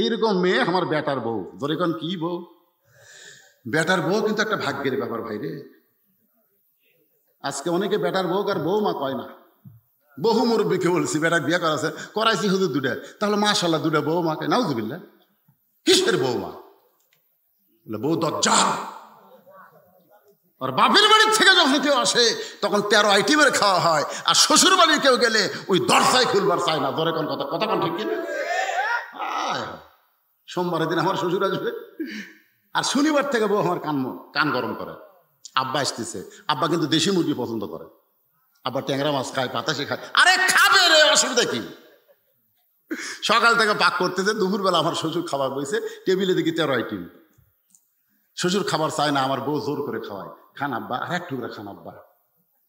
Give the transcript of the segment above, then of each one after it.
এইরকম মেয়ে আমার বেটার বউ। ধরে কোন কি বউ? বেটার বউ কিন্তু একটা ভাগ্যের ব্যাপার ভাই রে। আজকে অনেকে বেটার বউ আর বউ মা কয় না। বহু মুরব্বীকে বলছি বেটার বিয়ে করাইছি হুজুর দুটা, তাহলে মাশাআল্লাহ দুটা বউ মাকে নাউজুবিল্লাহ। কিসের বউ মা? বলে বউ দজ্জাল। আর বাপের বাড়ির থেকে যখন কেউ আসে তখন 13 আইটেমের খাওয়া হয়, আর শ্বশুর বাড়ির কেউ গেলে ওই দরজায় খুলবার চায় না। ধরে কোন কথা কোন ঠিক কিনা? সোমবারের দিন আমার শ্বশুর আসবে, আর শনিবার থেকে বউ আমার কান গরম করে। আব্বা আসতেছে, আব্বা কিন্তু দেশি মুরগি পছন্দ করে, আব্বা ট্যাংরা মাছ খায়, পাতাসে খায়। আরে খাবে রে, অসুবিধা কি? সকাল থেকে পাক করতেছে, দুপুরবেলা আমার শ্বশুর খাবার বইছে, টেবিলে দেখি 13 আইটেম। শ্বশুর খাবার চায় না, আমার বউ জোর করে খাওয়ায়। খান আব্বা, আর এক টুকরা খান আব্বা।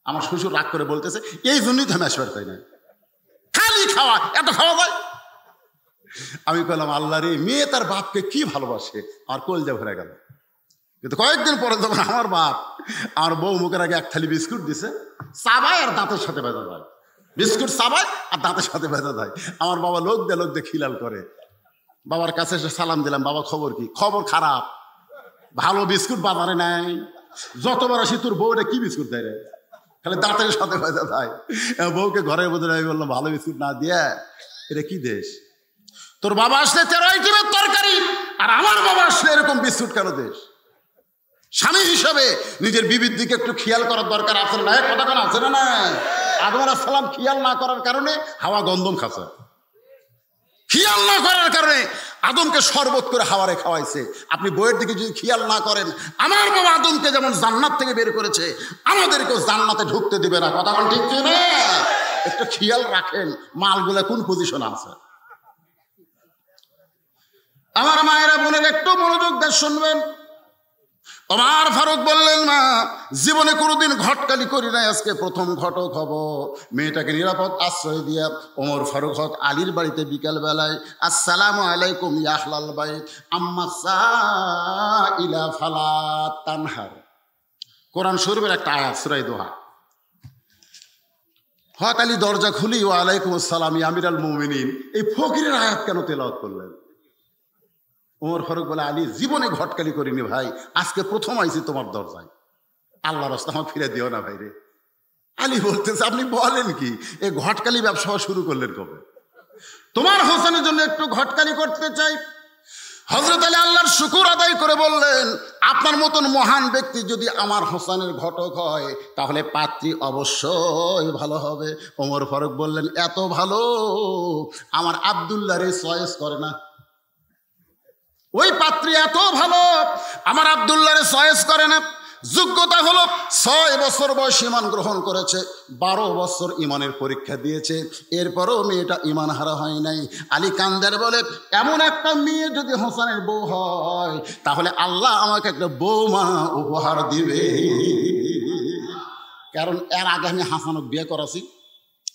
আমার শ্বশুর রাগ করে বলতেছে, এই জন্যই তো আমি আসবার তাই না, খালি খাওয়া, এত খাওয়া যায়। আমি বললাম আল্লাহ রে, মেয়ে তার বাপকে কি ভালোবাসে, আমার কলজা ভরে গেল। কিন্তু কয়েকদিন পরে যখন আমার বাপ আমার বউ মুখের আগে এক থালি বিস্কুট দিছে, চাবায় আর দাঁতের সাথে বেঁধে যায়। বিস্কুট চাবায় আর দাঁতের সাথে বেঁধে যায়। আমার বাবা লোক দিয়ে খিলাল করে। বাবার কাছে এসে সালাম দিলাম, বাবা খবর কি? খবর খারাপ, ভালো বিস্কুট বাজারে নাই। যতবার আসি তোর বউটা কি বিস্কুট দেয় রে, খালি দাঁতের সাথে বেঁধে যায়। বউকে ঘরের মধ্যে আমি বললাম ভালো বিস্কুট না দিয়ে, এটা কি দেশ? তোর বাবা আসলে 13 আইটেমের তরকারি, আর আমার বাবা আসলে এরকম বিস্কুট কেন দেশ? স্বামী হিসাবে নিজের বিবির দিকে একটু খেয়াল করার দরকার আছে না? কথা কেন আছে না? আদম আলাইহিস সালাম খেয়াল না করার কারণে হাওয়া গন্ধম খাচ্ছে। খেয়াল না করার কারণে আদমকে শরবত করে হাওয়ারে খাওয়াইছে। আপনি বইয়ের দিকে যদি খেয়াল না করেন, আমার বাবা আদমকে যেমন জান্নাত থেকে বের করেছে, আমাদেরকেও জান্নাতে ঢুকতে দিবে না। কথা ঠিক না? একটু খেয়াল রাখেন মালগুলা কোন পজিশনে আছে। আমার মায়েরা বোনের একটু মনোযোগ দিয়ে শুনবেন। ওমর ফারুক বললেন, মা জীবনে কোনোদিন ঘটকালি করি নাই, আজকে প্রথম ঘটক হব। মেয়েটাকে নিরাপদ আশ্রয় দিয়া ওমর ফারুক হক আলীর বাড়িতে বিকাল বেলায়, আসসালামু আলাইকুম ইয়া আহলাল বাইত আম্মা সাইলা ফালা তানহার। কোরআন শরীফের একটা আয়াত, সূরা দোহা। হক আলী দরজা খুলি, ওয়া আলাইকুম আসসালাম ইয়া আমিরাল মুমিনিন। এই ফকিরের আয়াত কেন তেলাওয়াত করলেন? ওমর ফারুক বলে, আলী জীবনে ঘটকালি করিনি ভাই, আজকে প্রথম আইছি তোমার দরজায়, আল্লাহর রাস্তা আমার ফিরে দিও না ভাই রে। আলী বলতেছে, আপনি বলেন কি, এই ঘটকালি ব্যবসা শুরু করলেন কবে? তোমার হোসেনের জন্য একটু ঘটকালি করতে চাই। হযরত আলী আল্লাহর শুকর আদায় করে বললেন, আপনার মতন মহান ব্যক্তি যদি আমার হোসেনের ঘটক হয়, তাহলে পাত্রী অবশ্যই ভালো হবে। ওমর ফারুক বললেন, এত ভালো আমার আব্দুল্লাহ রে চয়েস করে না। ওই পাত্রী এত ভালো আমার আব্দুল্লাহরে চয়েস করে না। যোগ্যতা হলো 6 বছর বয়স ইমান গ্রহণ করেছে, 12 বছর ইমানের পরীক্ষা দিয়েছে, এরপরও মেয়েটা ইমান হারা হয় নাই। আলী কান্দার বলে, এমন একটা মেয়ে যদি হোসেনের বউ হয়, তাহলে আল্লাহ আমাকে একটা বৌমা উপহার দিবে। কারণ এর আগে আমি হাসানক বিয়ে করাছি।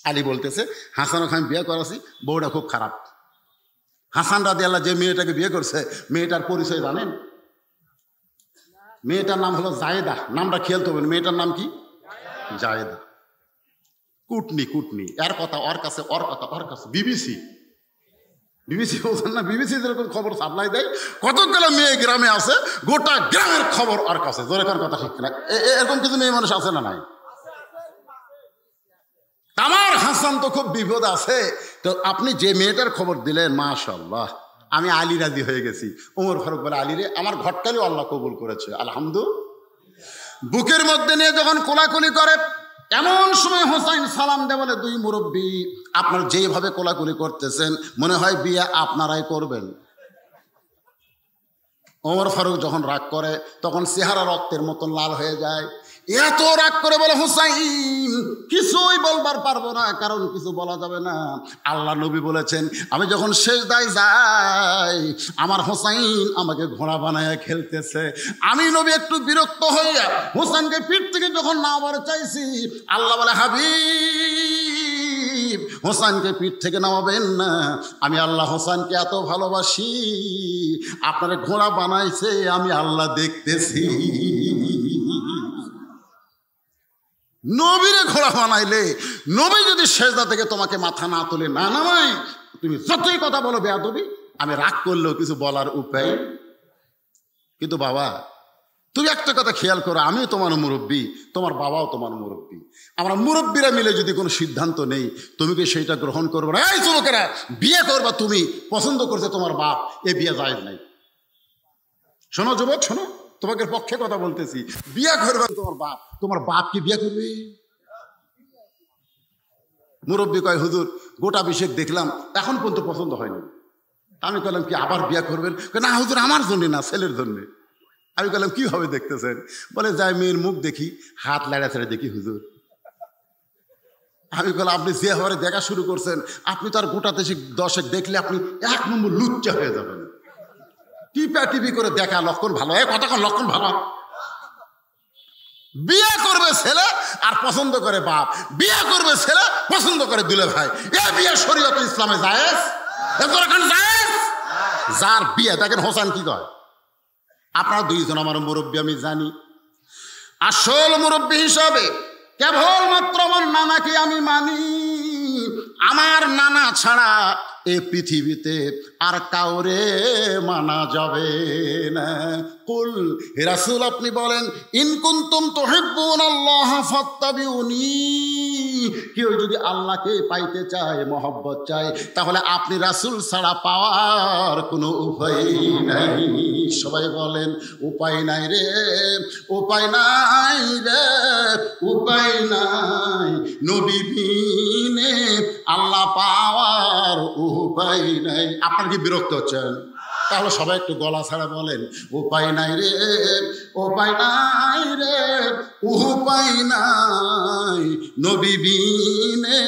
আলী বলতেছে, হাসানক আমি বিয়ে করাছি, বউটা খুব খারাপ। হাসান রাদিয়াল্লাহু যে মেয়েটাকে বিয়ে করছে, মেয়েটার পরিচয় জানেন? মেয়েটার নাম হলো জায়েদা। নামটা খেয়াল করবেন, মেয়েটার নাম কি? জায়েদা। কুটনি এর কথা ওর কাছে, ওর কথা ওর কাছে। বিবিসি বলছেন না, বিবিসি যেরকম খবর সাপ্লাই দেয়, কতগুলো মেয়ে গ্রামে আছে, গোটা গ্রামের খবর ওর কাছে। জোরে কথা ঠিক না? এরকম কিছু মেয়ে মানুষ আছে না নাই? আমার হাসান তো খুব বিপদ আছে। তো আপনি যে মেয়েটার খবর দিলেন, মাশাআল্লাহ, আমি আলী রাজি হয়ে গেছি। ওমর ফারুক বলে, আলী রে, আমার ঘটকালিও আল্লাহ কবুল করেছে, আলহামদুলিল্লাহ। বুকের মধ্যে নিয়ে যখন কোলাকুলি করে, এমন সময় হোসাইন সালাম দে বলে, 2 মুরব্বী, আপনার যেভাবে কোলাকুলি করতেছেন মনে হয় বিয়ে আপনারাই করবেন। ওমর ফারুক যখন রাগ করে, তখন চেহারা রক্তের মতন লাল হয়ে যায়। এত রাগ করে বলে, হুসাইন কিছুই বলবার পারবো না, কারণ কিছু বলা যাবে না। আল্লাহ নবী বলেছেন, আমি যখন সিজদায় যাই, আমার হুসাইন আমাকে ঘোড়া বানায় খেলতেছে। আমি নবী একটু বিরক্ত হইয়া হুসাইনকে পিঠ থেকে যখন নামাবার চাইছি, আল্লাহ বলে, হাবিব হোসেনকে পিঠ থেকে নামাবেন না, আমি আল্লাহ হোসেনকে এত ভালোবাসি, আপনার ঘোড়া বানাইছে আমি আল্লাহ দেখতেছি। নবীরে ঘোড়া বানাইলে, নবী যদি সেজদা থেকে তোমাকে মাথা না তুলে না নামায়, তুমি যতই কথা বলো বেয়াদবি, আমি রাগ করলেও কিছু বলার উপায়। কিন্তু বাবা তুমি একটা কথা খেয়াল করো, আমিও তোমার মুরব্বী, তোমার বাবাও তোমার মুরব্বী। আমরা মুরব্বীরা মিলে যদি কোনো সিদ্ধান্ত নেই, তুমি কি সেইটা গ্রহণ করবে না? এই যুবকেরা, বিয়ে করবা তুমি, পছন্দ করছে তোমার বাপ, এ বিয়ে জায়েজ নাই। শোনো যুবক, শোনো, তোমাকে পক্ষে কথা বলতেছি, বিয়ে করবে তোমার বাপ কি বিয়ে করবে? মুরব্বী কয়, হুজুর গোটা বিশেক দেখলাম, এখন পর্যন্ত পছন্দ হয়নি। আমি বললাম কি আবার বিয়ে করবেন? না হুজুর, আমার জন্য না, ছেলের জন্য। আমি বললাম কিভাবে দেখতেছেন? বলে যাই মেয়ের মুখ দেখি, হাত লাড়া ছেড়ে দেখি হুজুর। আমি বললাম আপনি যে হারে দেখা শুরু করছেন, আপনি তো আর গোটা দশেক দেখলে আপনি 1 নম্বর লুচ্চা হয়ে যাবেন। টিপা টিপি করে দেখা লক্ষণ ভালো, কতক্ষণ লক্ষণ ভালো। বিয়ে করবে ছেলে আর পছন্দ করে বাপ, বিয়ে করবে ছেলে পছন্দ করে দুলে ভাই। এ বিয়ে শরীয়ত ইসলামে জায়েজ? জায়েজ। যার বিয়ে দেখেন হোসেন কি কয়, আপনারা দুইজন আমার মুরব্বী, আমি জানি। আসল মুরব্বী হিসাবে কেবলমাত্র আমার নানাকে আমি মানি। আমার নানা ছাড়া এই পৃথিবীতে আর কাউরে মানা যাবে না। কুল, হে রাসূল আপনি বলেন, ইন কুনতুম তুহিব্বুনাল্লাহ ফাত্তাবিউনি, কেউ যদি আল্লাহকে পাইতে চায়, মহব্বত চায়, তাহলে আপনি রাসূল ছাড়া পাওয়ার কোনো উপায় নাই। সবাই বলেন উপায় নাই রে, উপায় নাই রে, উপায় নাই, নবী বিনে আল্লাহ পাওয়ার উপায় নাই। আপনার কি বিরক্ত হচ্ছেন? তাহলে সবাই একটু গলা ছাড়া বলেন উপায় নাই রে, উপায় নাই রে, উপায় নাই, নবী বিনে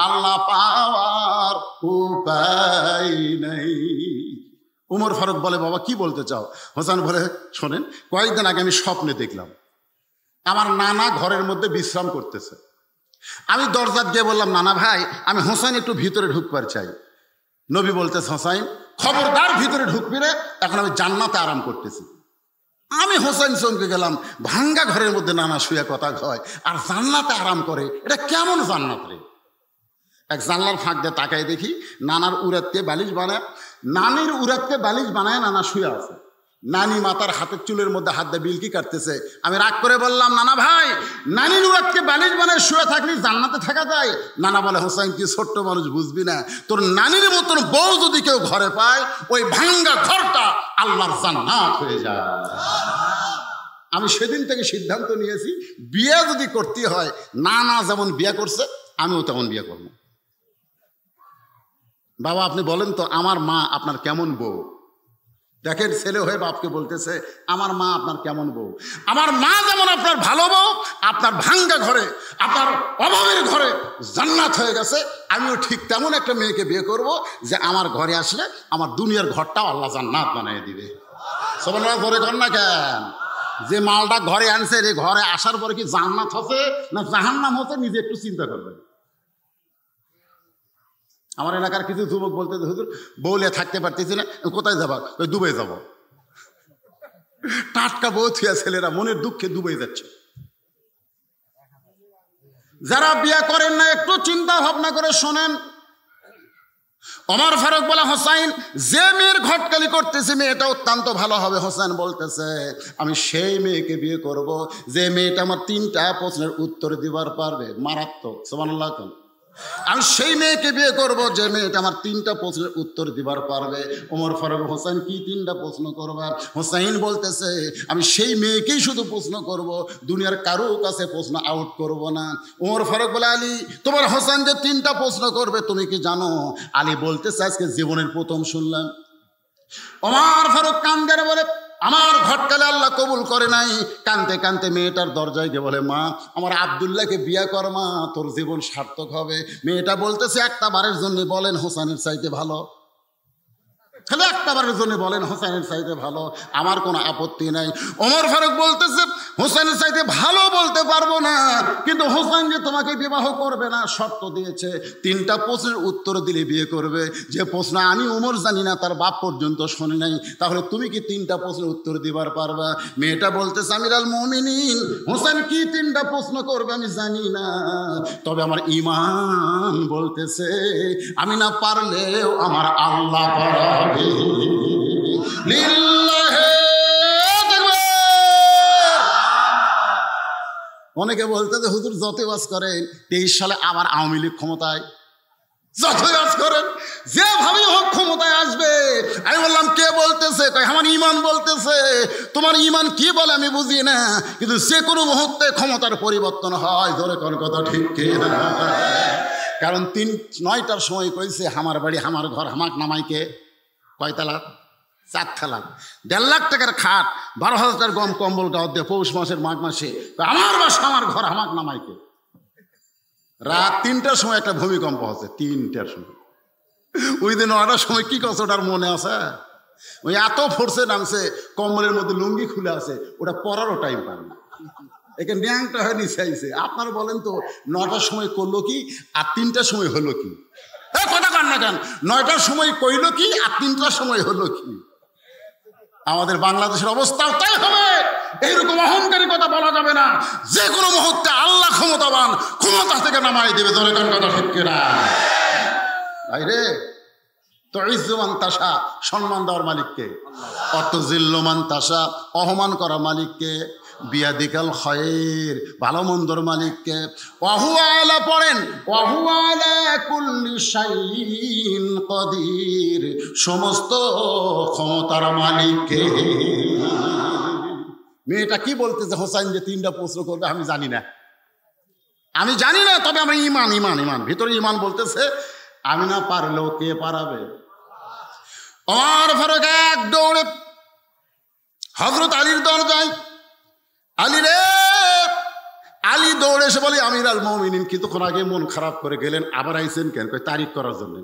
আল্লাহ পাওয়ার উপায় নাই। উমর ফারুক বলে, বাবা কি বলতে চাও? হোসেন বলে, শোনেন, কয়েকদিন আগে আমি স্বপ্নে দেখলাম আমার নানা ঘরের মধ্যে বিশ্রাম করতেছে। আমি দরজাত গিয়ে বললাম, নানা ভাই, আমি হোসেন একটু ভিতরে ঢুকবার চাই। নবী বলতেছে, হোসেন খবরদার ভিতরে ঢুকবি রে, এখন আমি জান্নাতে আরাম করতেছি। আমি হোসেন চমকে গেলাম, ভাঙ্গা ঘরের মধ্যে নানা শুয়ে কথা কয় আর জান্নাতে আরাম করে, এটা কেমন জান্নাত রে? এক জানলার ফাঁক দিয়ে তাকায় দেখি নানার উড়াতকে বালিশ বানায়, নানির উড়াতকে বালিশ বানায় নানা শুয়ে আছে। নানি মাতার হাতের চুলের মধ্যে হাত দিয়ে বিলকি কাটতেছে। আমি রাগ করে বললাম, নানা ভাই, নানির উড়াতকে বালিশ বানায় শুয়ে থাকলে জান্নাতে থাকা যায়? নানা বলে, হোসেন কি ছোট্ট মানুষ, বুঝবি না? তোর নানির মতন বউ যদি কেউ ঘরে পায়, ওই ভাঙ্গা ঘরটা আল্লাহর জান্নাত হয়ে যায়। আমি সেদিন থেকে সিদ্ধান্ত নিয়েছি, বিয়ে যদি করতে হয়, নানা যেমন বিয়ে করছে আমিও তেমন বিয়ে করব। বাবা আপনি বলেন তো, আমার মা আপনার কেমন বউ? দেখেন ছেলে হয়ে বাপকে বলতেছে, আমার মা আপনার কেমন বউ? আমার মা যেমন আপনার ভালো বউ, আপনার ভাঙ্গা ঘরে, আপনার অভাবের ঘরে জান্নাত হয়ে গেছে, আমিও ঠিক তেমন একটা মেয়েকে বিয়ে করব যে আমার ঘরে আসলে আমার দুনিয়ার ঘরটাও আল্লাহ জান্নাত বানিয়ে দিবে। সবাই ঘরে ঘর না কেন? যে মালটা ঘরে আনছে, রে ঘরে আসার পরে কি জান্নাত হচ্ছে না জাহান্নাম হচ্ছে, নিজে একটু চিন্তা করবেন। আমার এলাকার কিছু যুবক বলতে, হুজুর বউলে থাকতে পারতেছি না, কোথায় যাবা? ওই দুবাই যাব। টাটকা বউ থিয়া ছেলেরা মনের দুঃখে দুবাই যাচ্ছে। যারা বিয়ে করেন না একটু চিন্তা ভাবনা করে শোনেন। ওমর ফারুক বলে, হোসাইন যে মেয়ের ঘটকালি করতেছে মেয়েটা অত্যন্ত ভালো হবে। হোসেন বলতেছে, আমি সেই মেয়েকে বিয়ে করব যে মেয়েটা আমার 3টা প্রশ্নের উত্তর দিবার পারবে। মারাত্মক, সুবহানাল্লাহ। আমি সেই মেয়েকে বিয়ে করব যে মেয়েটা আমার 3টা প্রশ্নের উত্তর দিবার পারবে। ওমর ফারুক, হোসেন কি 3টা প্রশ্ন করবা? হোসেন বলতেছে, আমি সেই মেয়েকেই শুধু প্রশ্ন করব, দুনিয়ার কারো কাছে প্রশ্ন আউট করব না। ওমর ফারুক বলে, আলী তোমার হোসেন যে 3টা প্রশ্ন করবে তুমি কি জানো? আলী বলতেছে, আজকে জীবনের প্রথম শুনলাম। ওমর ফারুক কান্দে বলে, আমার ঘটকালে আল্লাহ কবুল করে নাই। কানতে কানতে মেয়েটার দরজায় গিয়ে বলে, মা আমার আব্দুল্লাহকে বিয়ে কর মা, তোর জীবন সার্থক হবে। মেয়েটা বলতেছে, একটা বারের জন্য বলেন হোসেনের চাইতে ভালো, খালি একটা বারের জন্য বলেন হোসেনের চাইতে ভালো, আমার কোনো আপত্তি নাই। ওমর ফারুক বলতেছে, হোসেনের চাইতে ভালো বলতে পারবো না, কিন্তু হোসেন যে তোমাকে বিবাহ করবে না শর্ত দিয়েছে, 3টা প্রশ্নের উত্তর দিলে বিয়ে করবে। যে প্রশ্ন আমি ওমর জানি না, তার বাপ পর্যন্ত শোনে নাই, তাহলে তুমি কি 3টা প্রশ্নের উত্তর দিবার পারবা? মেয়েটা বলতেছে, আমিরুল মুমিনিন, হোসেন কি 3টা প্রশ্ন করবে আমি জানি না, তবে আমার ঈমান বলতেছে আমি না পারলেও আমার আল্লাহ পারবে। লিল্লাহে তাকবীর। অনেকে বলতে যে হুজুর যত ওয়াজ করেন 23 সালে আবার আওয়ামী লীগ ক্ষমতায়, যত ওয়াজ করেন যেভাবে হোক ক্ষমতায় আসবে। আমি বললাম কে বলতেছে? আমার ইমান বলতেছে। তোমার ইমান কি বলে আমি বুঝি না, কিন্তু যে কোনো মুহূর্তে ক্ষমতার পরিবর্তন হয়। ধরে কোন কথা ঠিক কিনা? কারণ 9টার সময় কইছে আমার বাড়ি আমার ঘর হামাক নামাইকে কয় তালাক? 4 তালাক। 1.5 লাখ টাকার খাট, 12,000 টাকার গম কম্বল গাও দিয়ে পৌষ মাসের মাঘ মাসে আমার বাসা আমার ঘর হামাক নামাইকে। রাত 3টার সময় একটা ভূমিকম্প হচ্ছে, 3টার সময়। ওই দিন 9টার সময় কি করছে ওটার মনে আছে? ওই এত ফোর্সে নামছে, কম্বলের মধ্যে লুঙ্গি খুলে আছে, ওটা পরারও টাইম পায় না, একে ন্যাংটা হয়ে নিচে আইছে। আপনারা বলেন তো 9টার সময় করলো কি আর 3টার সময় হলো কি? কথা কান না কেন? 9টার সময় কইল কি আর 3টার সময় হলো কি? আমাদের বাংলাদেশের অবস্থাও তাই হবে। এইরকম অহংকারী কথা বলা যাবে না। যে কোনো মুহূর্তে আল্লাহ ক্ষমতাবান, ক্ষমতা থেকে নামাই দেবে। ধরে কোন কথা ঠিক কিনা? ভাইরে, তো ইজ্জুমান তাসা, সম্মান দেওয়ার মালিককে। অত জিল্লমান তাসা, অপমান করা মালিককে। বিয়াদিকাল খায়র, ভালো মন্দর মালিককে। ওয়াহুয়া আলা পড়েন, ওয়াহুয়া আলা কুল্লি শাইইন কাদির, সমস্ত ক্ষমতার মালিককে। মেয়েটা কি বলতেছে হোসাইন যে 3টা প্রশ্ন করবে? আমি জানি না, আমি জানি না, তবে আমার ইমান ইমান ইমান ভিতরে ইমান বলতেছে আমি না পারলেও কে পারাবে? ওমর ফারুক এক দৌড়ে হযরত আলীর দরজায়, আলী রে, আলী দৌড়ে এসে বলে আমির আল মুমিনিন কিছুক্ষণ আগে মন খারাপ করে গেলেন, আবার আইছেন কেন? কই তারিখ করার জন্য।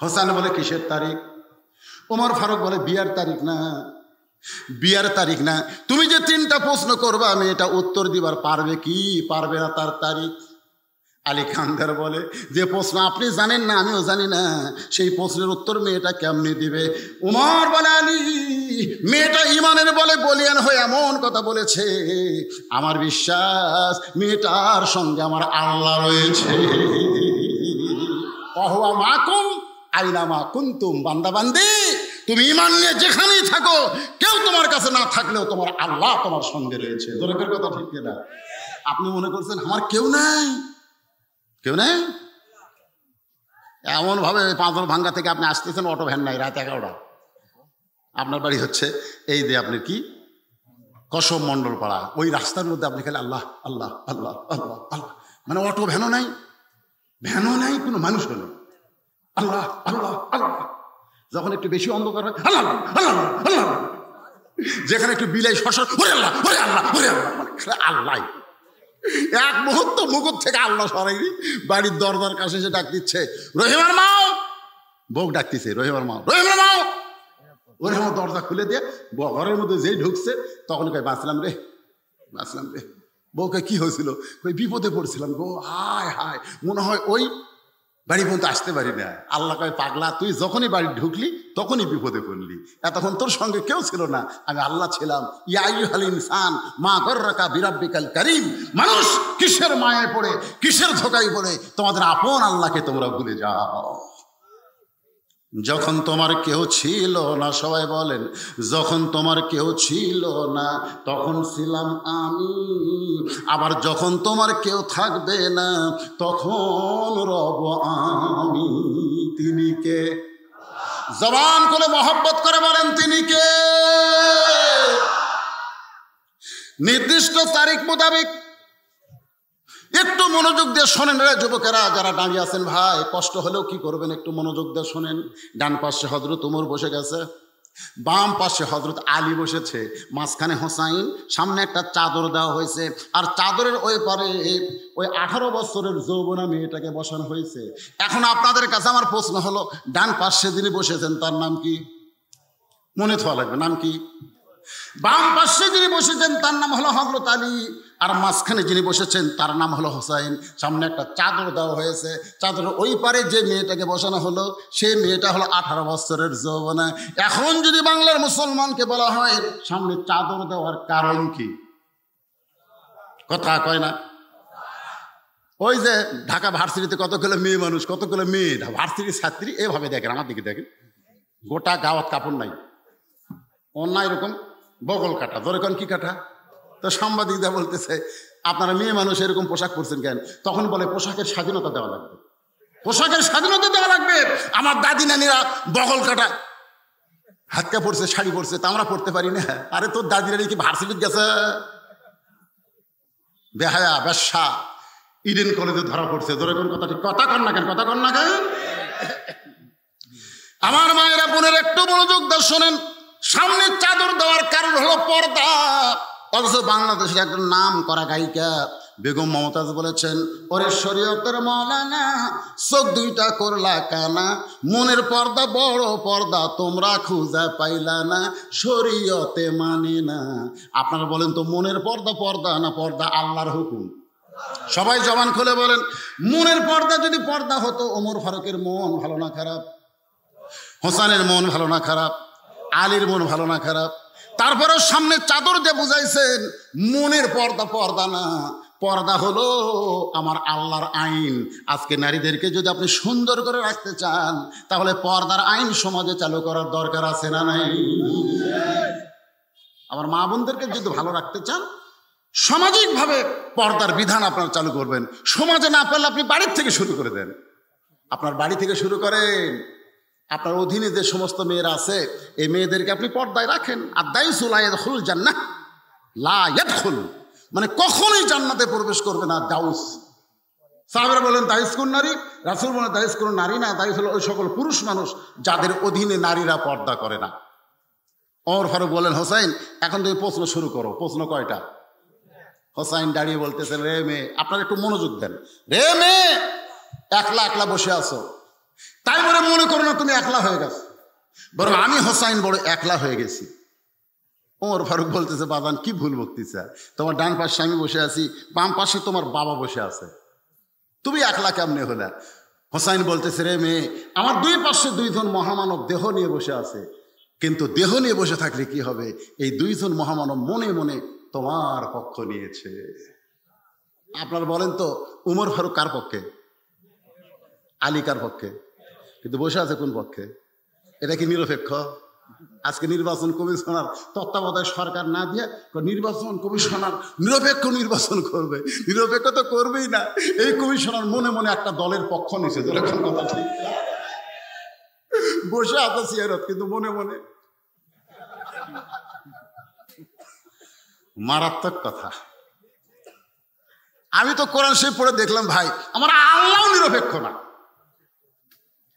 হোসেন বলে কিসের তারিখ? ওমর ফারুক বলে বিয়ার তারিখ না, বিয়ার তারিখ না। তুমি যে 3টা প্রশ্ন করবা আমি এটা উত্তর দিবার পারবে কি পারবে না তার তারিখ। আলী খানদার বলে যে প্রশ্ন আপনি জানেন না আমিও জানি না, সেই প্রশ্নের উত্তর মেয়েটা কেমনি দিবে? উমর বলে আলী, মেয়েটা ইমানের বলে বলিয়ান হয়ে এমন কথা বলেছে, আমার বিশ্বাস মেয়েটার সঙ্গে আমার আল্লাহ রয়েছে। ওহুয়া মাকুম আইনামা কুনতুম, বান্দা বান্দি তুমি ইমান নিয়ে যেখানেই থাকো, কেউ তোমার কাছে না থাকলেও তোমার আল্লাহ তোমার সঙ্গে রয়েছে। দরকার কথা ঠিক কিনা? আপনি মনে করছেন আমার কেউ নাই, কেউ নেই? এমন ভাবে পাঁচজন ভাঙ্গা থেকে আপনি আসতেছেন, অটো ভ্যান নাই, রাত 11টা, আপনার বাড়ি হচ্ছে এই যে আপনি কি কসম মন্ডল পাড়া, ওই রাস্তার মধ্যে আপনি খালি আল্লাহ আল্লাহ আল্লাহ আল্লাহ আল্লাহ, মানে অটো ভ্যানও নাই, ভ্যানও নাই, কোনো মানুষও নেই, আল্লাহ আল্লাহ আল্লাহ। যখন একটু বেশি অন্ধকার হয় আল্লাহ আল্লাহ আল্লাহ, যেখানে একটু বিলাই সরসর ওরে আল্লাহ ওরে আল্লাহ ওরে আল্লাহ, আল্লাহ। এক মুহূর্ত মুকুট থেকে আল্লাহ সরাইনি, বাড়ির দরজার কাছে এসে ডাক দিচ্ছে রহিমার মাও, বউ ডাকতেছে রহিমার মাও, রহিমার মাও। রহিমার দরজা খুলে দিয়ে ঘরের মধ্যে যেই ঢুকছে তখন কই বাঁচলাম রে, বাঁচলাম রে। বউকে কি হয়েছিল? কই বিপদে পড়ছিলাম গো, হায় হায়, মনে হয় ওই বাড়ি পর্যন্ত আসতে পারি না। আল্লাহ কয় পাগলা, তুই যখনই বাড়ি ঢুকলি তখনই বিপদে পড়লি, এতক্ষণ তোর সঙ্গে কেউ ছিল না, আমি আল্লাহ ছিলাম। ইয়া আইয়ুহাল ইনসান মা গররাকা বিরাব্বিকাল কারীম, মানুষ কিসের মায়ায় পড়ে, কিসের ধোকায় পড়ে তোমাদের আপন আল্লাহকে তোমরা ভুলে যাও। যখন তোমার কেউ ছিল না, সবাই বলেন, যখন তোমার কেউ ছিল না তখন ছিলাম আমি, আবার যখন তোমার কেউ থাকবে না তখন রব আমি। তিনি কে? জবান খুলে মহব্বত করে বলেন তিনি কে? নির্দিষ্ট তারিখ মোতাবেক একটু মনোযোগ দিয়ে শোনেন রে যুবকেরা, যারা দাঁড়িয়ে আছেন ভাই, কষ্ট হলেও কি করবেন, একটু মনোযোগ দিয়ে শোনেন। ডান পাশে হযরত ওমর বসে গেছে, বাম পাশে হযরত আলী বসেছে, মাঝখানে হোসাইন, সামনে একটা চাদর দেওয়া হয়েছে, আর চাদরের ওই পারে ওই 18 বছরের যৌবনা মেয়েটাকে বসানো হয়েছে। এখন আপনাদের কাছে আমার প্রশ্ন হলো, ডান পাশে যিনি বসেছেন তার নাম কি? মনে থাকা লাগবে, নাম কি? বাম পাশে যিনি বসেছেন তার নাম হলো হযরত আলী, আর মাঝখানে যিনি বসেছেন তার নাম হলো হোসাইন। সামনে একটা চাদর দেওয়া হয়েছে, চাদরের ওই পারে যে মেয়েটাকে বসানো হলো সেই মেয়েটা হলো 18 বছরের যৌবনা। এখন যদি বাংলার মুসলমানকে বলা হয় সামনে চাদর দেওয়ার কারণ কি? কথা কয় না? ওই যে ঢাকা ভার্সিটিতে কতগুলো মেয়ে মানুষ, কতগুলো মেয়ে ভার্সিটির ছাত্রী, এভাবে দেখেন, আমার দিকে দেখেন, গোটা গাওয়াত কাপড় নাই, অন্যায় এরকম বগল কাটা, ধরে কোন কি কাটা। তো সাংবাদিকরা বলতেছে আপনারা মেয়ে মানুষ এরকম পোশাক পরছেন কেন? তখন বলে পোশাকের স্বাধীনতা দেওয়া লাগবে, পোশাকের স্বাধীনতা দেওয়া লাগবে। আমার দাদি নানিরা বগল কাটা হাতকা পড়ছে, শাড়ি পরছে, তা আমরা পড়তে পারি না। আরে তোর দাদি নানি কি ভার্সিটিতে গেছে? বেহায়া বেশ্যা ইডেন কলেজে ধরা পড়ছে, ধরে কোন কথা, ঠিক কথা কর না কেন, কথা কর না কেন? আমার মায়েরা বোনের একটু মনোযোগ দিয়ে শোনেন। সামনে চাদর দেওয়ার কারণ হলো পর্দা। অথচ বাংলাদেশের একজন নাম করা গায়িকা বেগম মমতাজ বলেছেন, ওরে শরীয়তের মৌলানা চোখ দুইটা করলা কানা, মনের পর্দা বড় পর্দা তোমরা খুঁজা পাইলা না, শরীয়তে মানে না। আপনারা বলেন তো মনের পর্দা পর্দা না পর্দা আল্লাহর হুকুম? সবাই জবান খুলে বলেন। মনের পর্দা যদি পর্দা হতো, ওমর ফারুকের মন ভালো না খারাপ, হোসেনের মন ভালো না খারাপ, আলীর মন ভালো না খারাপ, তারপরেও সামনে চাদর দিয়ে বুঝাইছেন মনের পর্দা পর্দা না, পর্দা হলো আমার আল্লাহর আইন। আজকে নারীদেরকে যদি আপনি সুন্দর করে রাখতে চান, তাহলে পর্দার আইন সমাজে চালু করার দরকার আছে না নাই? আমার মা বোনদেরকে যদি ভালো রাখতে চান, সামাজিকভাবে পর্দার বিধান আপনার চালু করবেন। সমাজে না পারলে আপনি বাড়ির থেকে শুরু করে দেন, আপনার বাড়ি থেকে শুরু করেন। আপনার অধীনে যে সমস্ত মেয়েরা আছে, এই মেয়েদেরকে আপনি পর্দায় রাখেন। আর দায়ুসুল ইয়াদখুল জান্নাহ লা ইয়াদখুল, মানে কখনোই জান্নাতে প্রবেশ করবে না দাউস। সাহাবারা বলেন দায়ুস কোন নারী? রাসূল বলেন দায়ুস কোন নারী না, দায়ুস হলো ওই সকল পুরুষ মানুষ যাদের অধীনে নারীরা পর্দা করে না। ওমর ফারুক বলেন, হোসাইন এখন তুমি প্রশ্ন শুরু করো। প্রশ্ন কয়টা? হোসাইন দাঁড়িয়ে বলতেছেন, রে মেয়ে, আপনারা একটু মনোযোগ দেন। রে মেয়ে, একলা একলা বসে আছো, তাই বলে মনে করো না তুমি একলা হয়ে গেছো, বরং আমি হোসাইন বড় একলা হয়ে গেছি। ওমর ফারুক বলতেছে, বাবান কি ভুল বকতেছে, তোমার ডান পাশে আমি বসে আছি, বাম পাশে তোমার বাবা বসে আছে, তুমি একলা কেমনে হলে? হোসাইন বলতেছে, রে মেয়ে, আমার দুই পাশে দুইজন মহামানব দেহ নিয়ে বসে আছে, কিন্তু দেহ নিয়ে বসে থাকলে কি হবে? এই দুইজন মহামানব মনে মনে তোমার পক্ষ নিয়েছে। আপনারা বলেন তো উমর ফারুক কার পক্ষে? আলী কার পক্ষে? কিন্তু বসে আছে কোন পক্ষে? এটা কি নিরপেক্ষ? আজকে নির্বাচন কমিশনার তত্ত্বাবধায়ক সরকার না দিয়ে নির্বাচন কমিশনার নিরপেক্ষ নির্বাচন করবে। নিরপেক্ষ তো করবেই না, এই কমিশনার মনে মনে একটা দলের পক্ষ নিছে। কথা ঠিক, বসে আছে চেয়ারত, কিন্তু মনে মনে। মারাত্মক কথা। আমি তো কোরআন শরীফ পড়ে দেখলাম, ভাই আমার আল্লাহ নিরপেক্ষ না।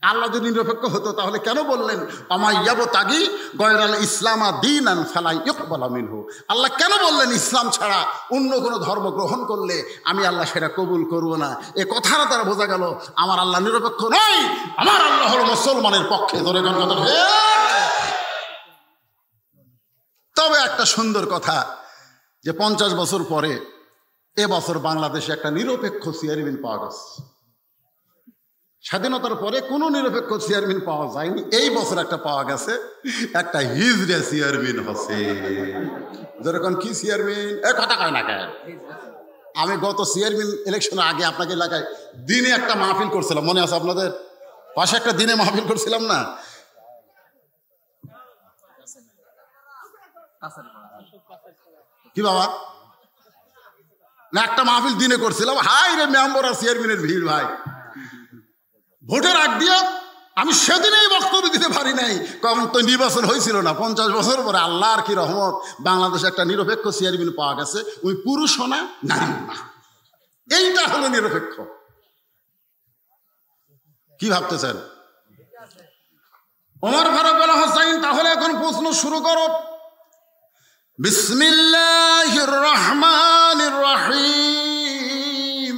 আল্লাহ যদি নিরপেক্ষ হতো তাহলে কেন বললেন আমাইয়াবতাগি গয়রাল ইসলামা দীনান ফালা ইউকবালা মিনহু? আল্লাহ কেন বললেন ইসলাম ছাড়া অন্য কোনো ধর্ম গ্রহণ করলে আমি আল্লাহ সেটা কবুল করব না? এ কথাটা তারা বোঝা গেল আমার আল্লাহ নিরপেক্ষ নয়, আমার আল্লাহ হলো মুসলমানের পক্ষে। ধরে কোন কথা? তবে একটা সুন্দর কথা যে 50 বছর পরে এবছর বাংলাদেশে একটা নিরপেক্ষ চেয়ারম্যান পাওয়া গেছে। স্বাধীনতার পরে কোনো নিরপেক্ষ চেয়ারম্যান পাওয়া যায়নি, এই বছর একটা পাওয়া গেছে, একটা হিজড়া চেয়ারম্যান হচ্ছে। যেরকম কি চেয়ারম্যান? এ কথা কয় না কেন? আমি গত চেয়ারম্যান ইলেকশনের আগে আপনাকে এলাকায় দিনে একটা মাহফিল করছিলাম, মনে আছে আপনাদের? পাশে একটা দিনে মাহফিল করছিলাম না? কি বাবা না, একটা মাহফিল দিনে করছিলাম। হাই রে মেম্বার আর চেয়ারম্যানের ভিড় ভাই। ভোটের আগ দিয়ে আমি সেদিনেই বক্তব্য দিতে পারি নাই, কারণ তো নির্বাচন হয়েছিল না। 50 বছর পরে আল্লাহর কি রহমত, বাংলাদেশে একটা নিরপেক্ষ চেয়ারম্যান পাওয়া গেছে। ওই পুরুষও না, নারীও না, এইটা হলো নিরপেক্ষ। কি ভাবতেছেন? ওমর ফারুক বলা, হোসাইন তাহলে এখন প্রশ্ন শুরু করো। বিসমিল্লাহির রহমানির রহিম।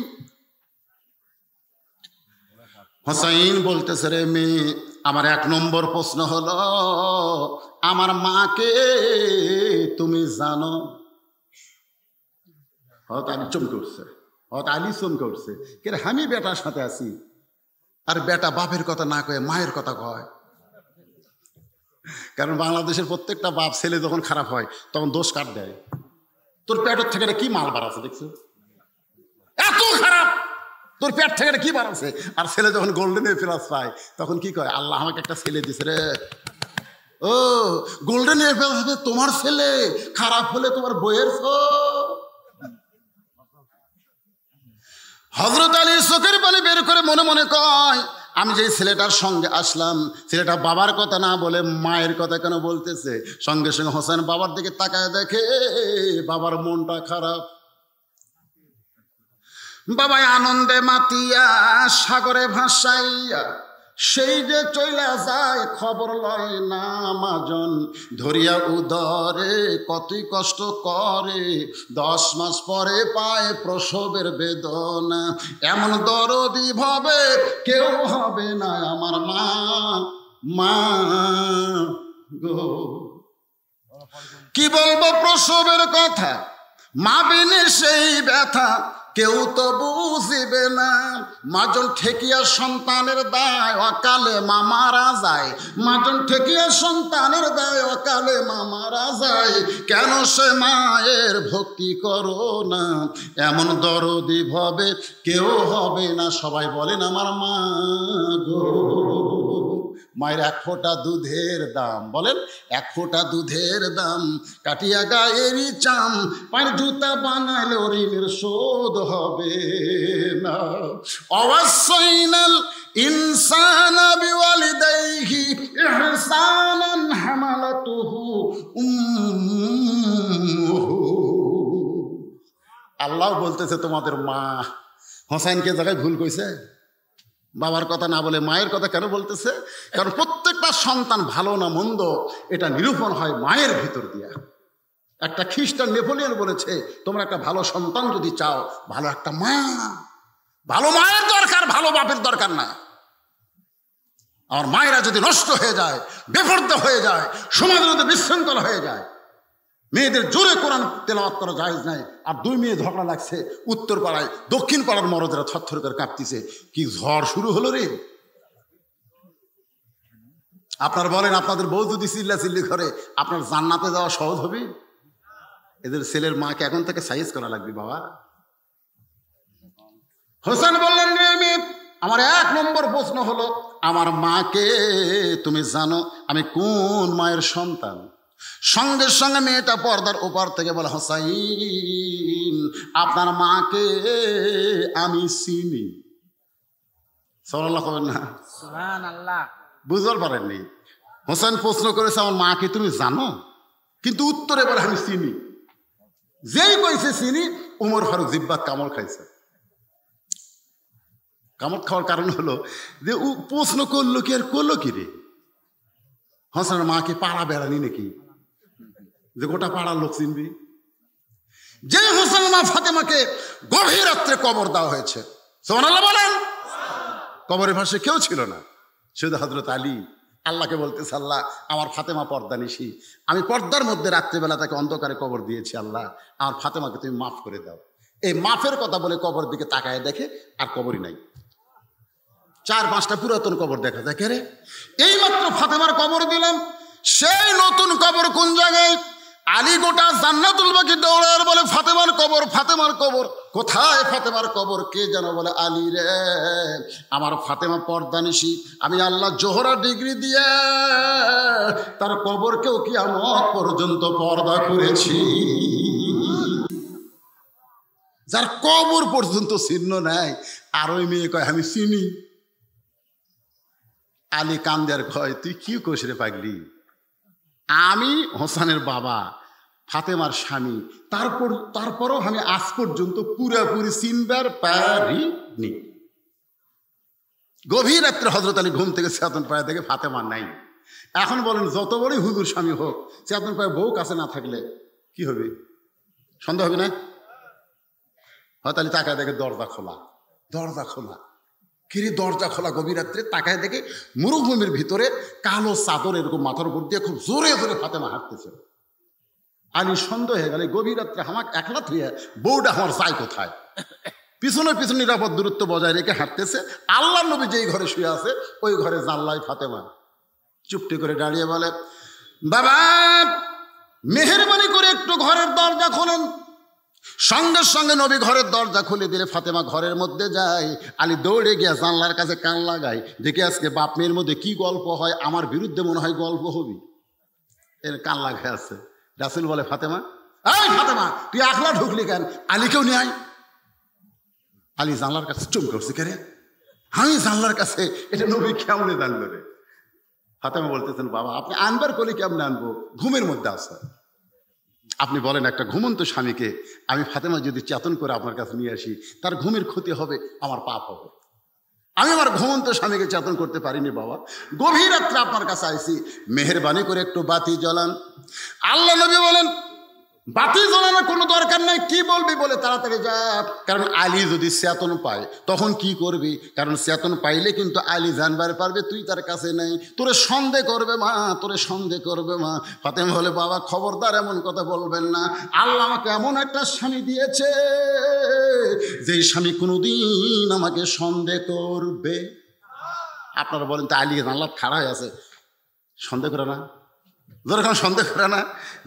হোসাইন বলতেছে, রে মেয়ে, আমার 1 নম্বর প্রশ্ন হলো আমার মাকে তুমি জানো? হয়তো আলী চমকে উঠছে, হয়তো আলী চমকে উঠছে, কে আমি বেটার সাথে আছি, আর বেটা বাপের কথা না কয়ে মায়ের কথা কয়। কারণ বাংলাদেশের প্রত্যেকটা বাপ ছেলে যখন খারাপ হয় তখন দোষ কাট দেয়। তোর পেটের থেকে কি মাল বাড়াচ্ছে দেখছো, এত খারাপ, তোর পেট থেকে কি বাড়াচ্ছে। আর ছেলে যখন গোল্ডেন প্লাস পায় তখন কি কয়, আল্লাহ আমাকে একটা ছেলে দিছে রে। ও গোল্ডেন অ্যাপেল হবে তোমার ছেলে, খারাপ হলে তোমার বইয়ের হযরত আলী চোখের পানি বের করে মনে মনে কয়, আমি যে ছেলেটার সঙ্গে আসলাম, ছেলেটা বাবার কথা না বলে মায়ের কথা কেন বলতেছে? সঙ্গে সঙ্গে হোসেন বাবার দিকে তাকায় দেখে বাবার মনটা খারাপ। বাবাই আনন্দে মাতিয়া সাগরে ভাসাইয়া সেই যে চইলা যায়, খবর লয় না মাজন ধরিয়া উদরে কতই কষ্ট করে, 10 মাস পরে পায় প্রসবের বেদনা, এমন দরদি ভাবে কেউ হবে না আমার মা, মা গো। কি বলবো প্রসবের কথা, মা বিনে সেই ব্যথা কেউ তো বুঝিবে না। মাজন ঠেকিয়া সন্তানের দায় অকালে মা মারা যায়, মাজন ঠেকিয়া সন্তানের দায় অকালে মা মারা যায়, কেন সে মায়ের ভক্তি করো না, এমন দরদি ভাবে কেউ হবে না। সবাই বলেন আমার মা গো। মায়ের 1 ফোঁটা দুধের দাম, বলেন 1 ফোঁটা দুধের দাম, কাটিয়া গায়েরই চাম, পায়ের জুতা বানাইলে ঋণের শোধ হবে না। অবশ্যইনাল ইনসানা বিওয়ালিদাইহি ইহসানান হামালাতুহু উম্মুহু। আল্লাহ বলতেছে তোমাদের মা। হোসেনকে জায়গায় ভুল কইছে, বাবার কথা না বলে মায়ের কথা কেন বলতেছে? কারণ প্রত্যেকটা সন্তান ভালো না মন্দ এটা নিরূপণ হয় মায়ের ভিতর দিয়া। একটা খ্রিস্টান নেপোলিয়ন বলেছে, তোমরা একটা ভালো সন্তান যদি চাও, ভালো একটা মা, ভালো মায়ের দরকার, ভালো বাপের দরকার না। আর মায়েরা যদি নষ্ট হয়ে যায়, বেপরদা হয়ে যায়, সমাজের মধ্যে বিশৃঙ্খল হয়ে যায়, মেয়েদের জোরে কোরআন তেলাওয়াত করা জায়েজ নাই। আর 2 মেয়ে ঝগড়া লাগছে উত্তর পাড়ায়, দক্ষিণ পাড়ার মরদেরা থরথর করে কাঁপতিছে। কি ঝড় শুরু হলো রে! আপনার বলেন, আপনাদের বউ যদি চিল্লাচিল্লি করে, আপনার জান্নাতে যাওয়া সহজ হবে? এদের ছেলের মাকে এখন থেকে সাইজ করা লাগবে বাবা। হোসেন বললেন, রে মেয়ে, আমার 1 নম্বর প্রশ্ন হলো, আমার মাকে তুমি জানো আমি কোন মায়ের সন্তান? সঙ্গে সঙ্গে মেয়েটা পর্দার ওপার থেকে বলে, হোসাইন আপনার মাকে আমি চিনি। সুবহানাল্লাহ কবেন না? সুবহানাল্লাহ। বুঝতে পারেননি? হোসেন প্রশ্ন করেছে আমার মাকে তুমি জানো, কিন্তু উত্তরে বলে আমি চিনি। যেই কইছে চিনি, উমর ফারুক জিব্বাত কামড় খাইছে। কামড় খাওয়ার কারণ হলো যে প্রশ্ন করলো কি আর করলো কি রে? হোসেনের মাকে পাড়া বেড়ানি নাকি যে গোটা পাড়ার লোক চিনবি? যে হোসেনের মা ফাতেমাকে গভীর রাত্রে কবর দেওয়া হয়েছে, সুবহানাল্লাহ বলেন। কবরের পাশে কেউ ছিল না, শুধু হযরত আলী। আল্লাহকে বলতেছে, আল্লাহ আমার ফাতেমা পর্দা নিশি, আমি পর্দার মধ্যে রাত্রেবেলা তাকে অন্ধকারে কবর দিয়েছি, আল্লাহ আমার ফাতেমাকে তুমি মাফ করে দাও। এই মাফের কথা বলে কবর দিকে তাকায় দেখে আর কবরই নাই। 4-5টা পুরাতন কবর দেখা যায়। কে রে? এইমাত্র ফাতেমার কবর দিলাম, সেই নতুন কবর কোন জায়গায়? আলী গোটা জান্নাতুল বাকি দৌড়ার বলে ফাতেমার কবর, ফাতেমার কবর কোথায়? ফাতেমার কবর কে যেন বলে, আলী রে আমার ফাতেমা পর্দা নিশি, আমি আল্লাহ জোহরা ডিগ্রি দিয়ে তার কবরকেও কিয়ামত পর্যন্ত পর্দা করেছি। যার কবর পর্যন্ত চিহ্ন নাই, আর ওই মেয়ে কয় আমি চিনি। আলী কান্দার কয়, তুই কি কোষ রে পাগলি? আমি হোসেনের বাবা, ফাতেমার স্বামী, তারপরও আমি আজ পর্যন্ত পুরাপুরি চিনবার পারিনি। গভীর রাত্রে হযরত আলী ঘুম থেকে চেতন পায় দেখে ফাতেমা নাই। এখন বলেন, যত বড়ই হুজুর স্বামী হোক, চেতন পায় বউ কাছে না থাকলে কি হবে? সন্দেহ হবে না? হয়তো আলী তাকায় দেখে দরজা খোলা, দরজা খোলা। কিরে দরজা খোলা? গভীর রাত্রে তাকায় দেখে মরুভূমির ভিতরে কালো চাদর এরকম মাথার উপর দিয়ে খুব জোরে জোরে ফাতেমা হাঁটতেছে। আলী সন্দেহ হয়ে গেল, গভীর রাত্রে আমাকে একলা থুয়ে বউটা আমার যায় কোথায়? পিছনে পিছনে নিরাপদ দূরত্ব বজায় রেখে হাঁটতেছে। আল্লাহর নবী যেই ঘরে শুয়ে আছে ওই ঘরে জানলায় ফাতেমা চুপটি করে দাঁড়িয়ে বলে, বাবা মেহেরবানি করে একটু ঘরের দরজা খোলেন। সঙ্গে সঙ্গে নবী ঘরের দরজা খুলে দিলে ফাতেমা ঘরের মধ্যে যায়। আলী দৌড়ে গিয়ে জানলার কাছে কান লাগায়, দেখে আজকে বাপ মেয়ের মধ্যে কি গল্প হয়, আমার বিরুদ্ধে মনে হয় গল্প হবে। এর কান লাগাই আছে। রাসূল বলে, ফাতেমা, এই ফাতেমা, তুই একলা ঢুকলি কেন? আলীকেও নিয়ে আয়। আলী জানলার কাছে চুপ করছে, কে রে? আমি জানলার কাছে, এটা নবী কেমনে জানলো রে? ফাতেমা বলতেছেন, বাবা আপনি আনবার কলি কেমনে আনবো? ঘুমের মধ্যে আছে। আপনি বলেন একটা ঘুমন্ত স্বামীকে আমি ফাতেমা যদি চেতন করে আপনার কাছে নিয়ে আসি, তার ঘুমের ক্ষতি হবে, আমার পাপ হবে। আমি আমার ঘুমন্ত স্বামীকে চেতন করতে পারিনি বাবা। গভীর রাত্রে আপনার কাছে আইছি, মেহেরবানি করে একটু বাতি জ্বালান। আল্লাহ নবী বলেন, বাতি জ্বালানোর কোনো দরকার নাই, কি বলবি বলে তাড়াতাড়ি যা। কারণ আলী যদি চেতন পায় তখন কি করবি? কারণ চেতন পাইলে কিন্তু আলী জানবার পারবে তুই তার কাছে নাই, তোরে সন্দেহ করবে মা, তোরে সন্দেহ করবে মা। ফাতেমা বলে, বাবা খবরদার এমন কথা বলবেন না। আল্লাহ আমাকে এমন একটা স্বামী দিয়েছে যেই স্বামী কোনোদিন আমাকে সন্দেহ করবে। আপনারা বলেন তো, আলী জানলা খাড়া হয়ে আছে, সন্দেহ করে না? যখন সন্দেহ করে না,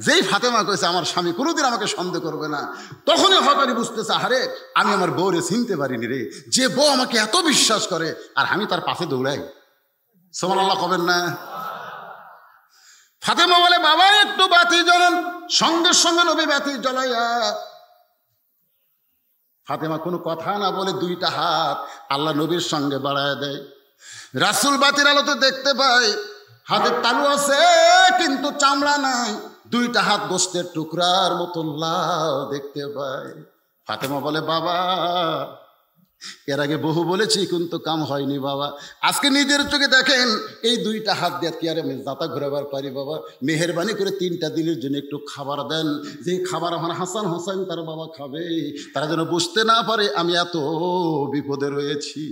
যেই ফাতেমা কইছে আমার স্বামী কোনোদিন আমাকে সন্দেহ করবে না, তখনই হকারি বুঝতেছে, আরে আমি আমার বউরে চিনতে পারিনি রে, যে বউ আমাকে এত বিশ্বাস করে আর আমি তার পাশে দৌড়াই। সুবহানাল্লাহ কবেন না? ফাতেমা বলে, বাবা একটু বাতি জ্বালান। সঙ্গে সঙ্গে নবী বাতি জ্বালাইয়া, ফাতেমা কোনো কথা না বলে দুইটা হাত আল্লাহ নবীর সঙ্গে বাড়ায় দেয়। রাসূল বাতির আলোতে দেখতে পায় হাতের তালু আছে কিন্তু চামড়া নাই, দুইটা হাত গোস্তের টুকরার মতো লাল দেখতে পায়। ফাতেমা বলে, বাবা এর আগে বহু বলেছি কিন্তু কাম হয়নি বাবা, আজকে নিজের চোখে দেখেন এই দুইটা হাত দিয়ে কি আর আমি দাঁতা ঘোরাবার পারি বাবা? মেহেরবানি করে 3টা দিনের জন্য একটু খাবার দেন, যে খাবার আমার হাসান হোসেন তার বাবা খাবে, তারা যেন বুঝতে না পারে আমি এত বিপদে রয়েছি।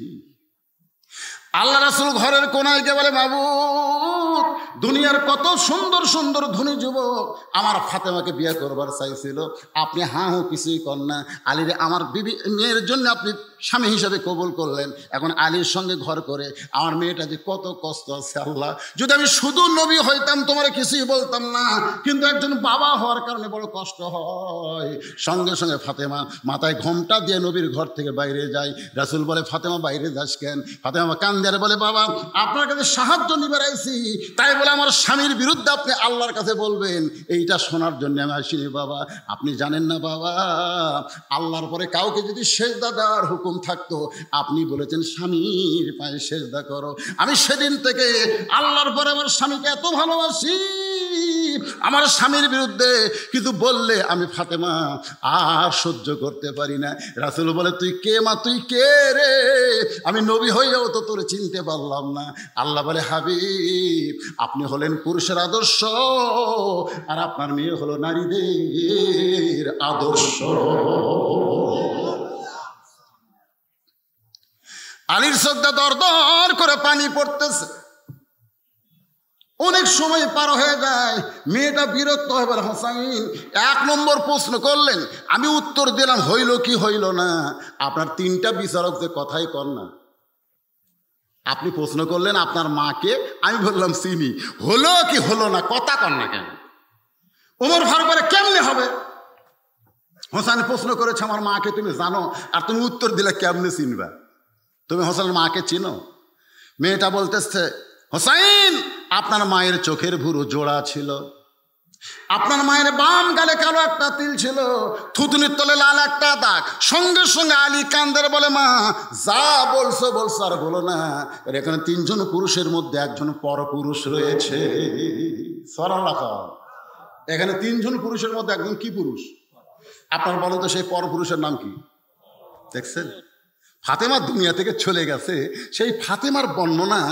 আল্লাহ রাসূল ঘরের কোনায় গিয়ে বলে, মাবুদ দুনিয়ার কত সুন্দর সুন্দর ধনী যুবক আমার ফাতেমাকে বিয়ে করবার চাইছিল, আপনি হাঁ হো কিছুই কর না। আলীর আমার বিবি মেয়ের জন্য আপনি স্বামী হিসাবে কবুল করলেন, এখন আলীর সঙ্গে ঘর করে আমার মেয়েটা যে কত কষ্ট আছে আল্লাহ, যদি আমি শুধু নবী হইতাম তোমার কিছুই বলতাম না, কিন্তু একজন বাবা হওয়ার কারণে বড় কষ্ট হয়। সঙ্গে সঙ্গে ফাতেমা মাথায় ঘোমটা দিয়ে নবীর ঘর থেকে বাইরে যায়। রাসূল বলে, ফাতেমা বাইরে যাস কেন? ফাতেমা কান দিয়ে বলে, বাবা আপনার কাছে সাহায্য নিবার আইছি, তাই বলে আমার স্বামীর বিরুদ্ধে আপনি আল্লাহর কাছে বলবেন, এইটা শোনার জন্য আমি আসিনি বাবা। আপনি জানেন না বাবা, আল্লাহর পরে কাউকে যদি সেজদা দেওয়ার হুকুম থাকতো আপনি বলেছেন স্বামীর পায়ে সেজদা করো। আমি সেদিন থেকে আল্লাহর পরে আমার স্বামীকে এত ভালোবাসি, আমার স্বামীর বিরুদ্ধে কিন্তু বললে আমি ফাতেমা আর সহ্য করতে পারি না। রাসূল বলে, তুই কে মা, তুই কে রে? আমি নবী হইয়াও তো তোরে চিনতে পারলাম না। আল্লাহ বলে, হাবিব আপনি হলেন পুরুষের আদর্শ আর আপনার মেয়ে হলো নারীদের আদর্শ। আলীর চোখে দর দর করে পানি পড়তেছে, অনেক সময় পার হয়ে যায়, মেয়েটা বিরক্ত হয়ে বলে, হোসাইন 1 নম্বর প্রশ্ন করলেন, আমি উত্তর দিলাম, হইল কি হইল না? আপনার 3টা বিচারক যে কথাই কর না, আপনি প্রশ্ন করলেন আপনার মাকে, আমি বললাম চিনি, হলো কি হলো না কথা কর না কেন? ওমর ফারুক বলে, কেমনে হবে? হোসেন প্রশ্ন করেছে আমার মাকে তুমি জানো, আর তুমি উত্তর দিলে কেমনে চিনবা? তুমি হোসেনের মাকে চিনো? মেয়েটা বলতেছে, হোসাইন আপনার মায়ের চোখের ভুরু জোড়া ছিল, আপনার মায়ের বাম গালে কালো একটা তিল ছিল, থুতুনির তলে লাল একটা দাগ। সঙ্গে সঙ্গে আলী কান্দের বলে, মা যা বলছো বলছো আর বলো না, এখানে 3 জন পুরুষের মধ্যে একজন পরপুরুষ রয়েছে। এখানে 3 জন পুরুষের মধ্যে একজন কি পুরুষ? আপনার বলেন তো সেই পরপুরুষের নাম কি? দেখছেন, ফাতেমা দুনিয়া থেকে চলে গেছে, সেই ফাতেমার বর্ণনা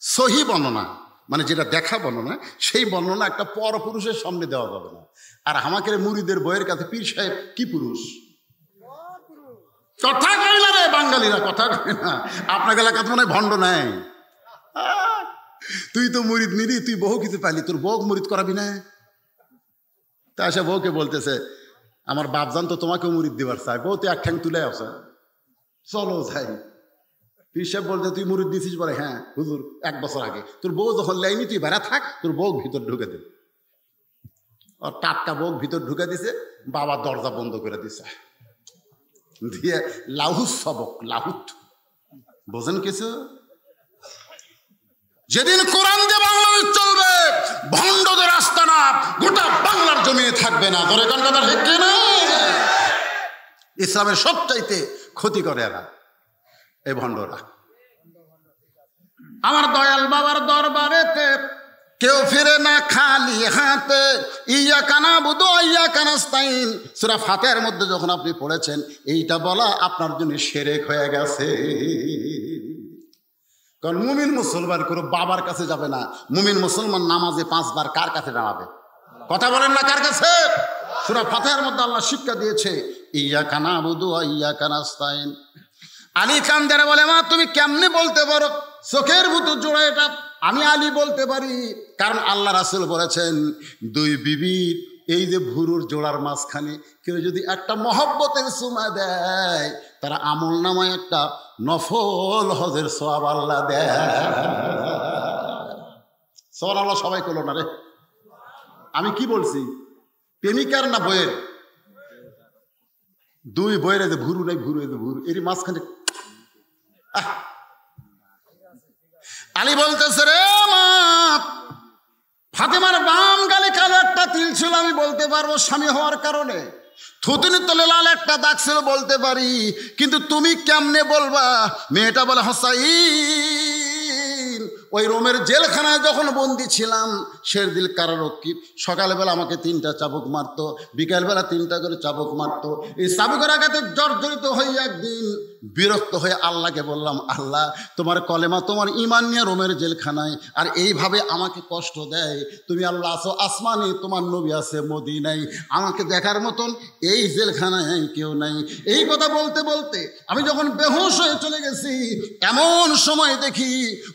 সহি বর্ণনা, মানে যেটা দেখা বর্ণনা, সেই বর্ণনা একটা পরপুরুষের সামনে দেওয়া যাবে না। আর আমাকে মুরিদের বইয়ের কাছে পীর সাহেব কি পুরুষ? কথা কয় না রে বাঙালিরা, কথা কয় না। আপনার এলাকাতে মনে হয় ভণ্ড নাই। তুই তো মুরিদ নিলি, তুই বহু কিছু পাইলি, তোর বউ মুরিদ করাবি না? তা সে বউকে বলতেছে, আমার বাপজান তো তোমাকেও মুরিদ দিবার চায়, বউ তো 1 ঠ্যাং তুলে আসে, চলো যাই। পীর সাহেব বলতে, তুই মুরিদ দিছিস? বলে, হ্যাঁ হুজুর 1 বছর আগে। তোর বউ যখন লাইনি তুই বেড়া থাক, তোর বউ ভিতর ঢুকে দে। আর টাটকা বউ ভিতর ঢুকে দিছে, বাবা দরজা বন্ধ করে দিছে, দিয়ে লাহুত সবক, লাহুত বোঝেন কিছু? যেদিন কোরআন দিয়ে বাংলাদেশ চলবে, ভণ্ডদের রাস্তা থাকবে না। ধরে কোন কথা ঠিক কিনা? ইসলামের সবচাইতে ক্ষতি করে এরা, এই ভণ্ডরা। আমার দয়াল বাবার দরবারেতে কেউ ফিরে না খালি হাতে, ইয়াকা নাবুদু ওয়া ইয়াকা নাস্তাইন। সূরা ফাতিহার মধ্যে যখন আপনি পড়েছেন, এইটা বলা আপনার জন্য শিরক হয়ে গেছে। কারণ মুমিন মুসলমান কোনো বাবার কাছে যাবে না। মুমিন মুসলমান নামাজে 5 বার কার কাছে দাঁড়াবে? কথা বলেন না, কার কাছে? সূরা ফাতিহার মধ্যে আল্লাহ শিক্ষা দিয়েছে, ইয়াকা নাবুদু ওয়া ইয়াকা নাস্তাইন। আলী কান্দারে বলে, মা তুমি কেমনে বলতে পারো? চোখের ভিতর জোড়া এটা। আমি আলী বলতে পারি, কারণ আল্লাহ রাসূল বলেছেন, 2 বিবির এই যে ভুরুর জোড়ার মাঝখানে কেউ যদি একটা মহব্বতের চুমা দেয়, তারা আমল নামায় একটা নফল হজের সওয়াব আল্লাহ দেয়। সুবহানাল্লাহ। সবাই করলো না রে? আমি কি বলছি, প্রেমিকার না বইয়ের? 2 বইয়ের যে ভুরু নাই, ভুরু এই যে ভুরু, এর মাঝখানে আলী বলতেছে, রে মা, ফাতেমার বাম গালে কালো একটা তিল ছিল, আমি বলতে পারবো স্বামী হওয়ার কারণে। থুতুনির তলে লাল একটা দাগ ছিল, বলতে পারি। কিন্তু তুমি কেমনে বলবা? মেয়েটা বলে, হোসাইন, ওই রোমের জেলখানায় যখন বন্দি ছিলাম, শেরদিল কারারক্ষী সকালবেলা আমাকে 3টা চাবুক মারতো, বিকালবেলা 3টা করে চাবুক মারতো। এই চাবুকের আঘাতে জর্জরিত হয়ে একদিন বিরক্ত হয়ে আল্লাহকে বললাম, আল্লাহ, তোমার কলেমা, তোমার ঈমান নিয়ে রোমের জেলখানায়, আর এইভাবে আমাকে কষ্ট দেয়। তুমি আল্লাহ আছো আসমানে, তোমার নবী আছে মদিনায়, আমাকে দেখার মতন এই জেলখানায় কেউ নাই। এই কথা বলতে বলতে আমি যখন বেহুশ হয়ে চলে গেছি, এমন সময় দেখি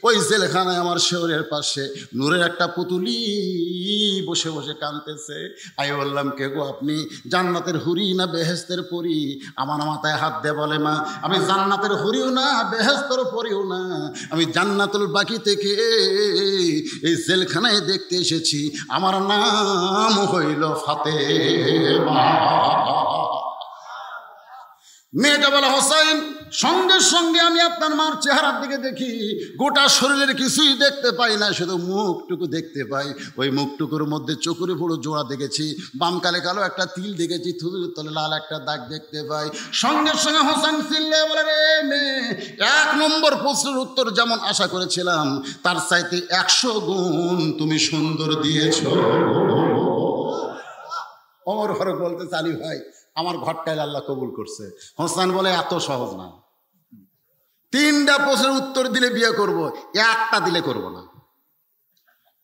ওই জেলখানায় আমার শেওরের পাশে নূরের একটা পুতুলি বসে বসে কাঁদতেছে। আমি বললাম, কে গো আপনি? জান্নাতের হুরি না বেহেশতের পরি? আমার মাথায় হাত দিয়ে বলে, মা, আমি জান্নাতের হুরিও না, বেহেশতের পরিও না, আমি জান্নাতুল বাকি থেকে এই জেলখানায় দেখতে এসেছি, আমার নাম হইল ফাতেমা। মেয়েটা বলে, হোসাইন, সঙ্গে সঙ্গে আমি আপনার মার চেহারার দিকে দেখি, গোটা শরীরের কিছুই দেখতে পাই না, শুধু মুখটুকু দেখতে পাই। ওই মুখটুকুর মধ্যে চোখের পুরো জোড়া দেখেছি, বাম কালে কালো একটা তিল দেখেছি, থুতুর তলে লাল একটা দাগ দেখতে পাই। সঙ্গে সঙ্গে হোসেন চিল্লে বলে, রে মেয়ে, 1 নম্বর প্রশ্নের উত্তর যেমন আশা করেছিলাম, তার চাইতে 100 গুণ তুমি সুন্দর দিয়েছ। ওমর ফারুক বলতে, আলী ভাই, আমার ঘরটায় আল্লাহ কবুল করছে। হোসেন বলে, এত সহজ না, 3টা প্রশ্নের উত্তর দিলে বিয়ে করব, 1টা দিলে করব না।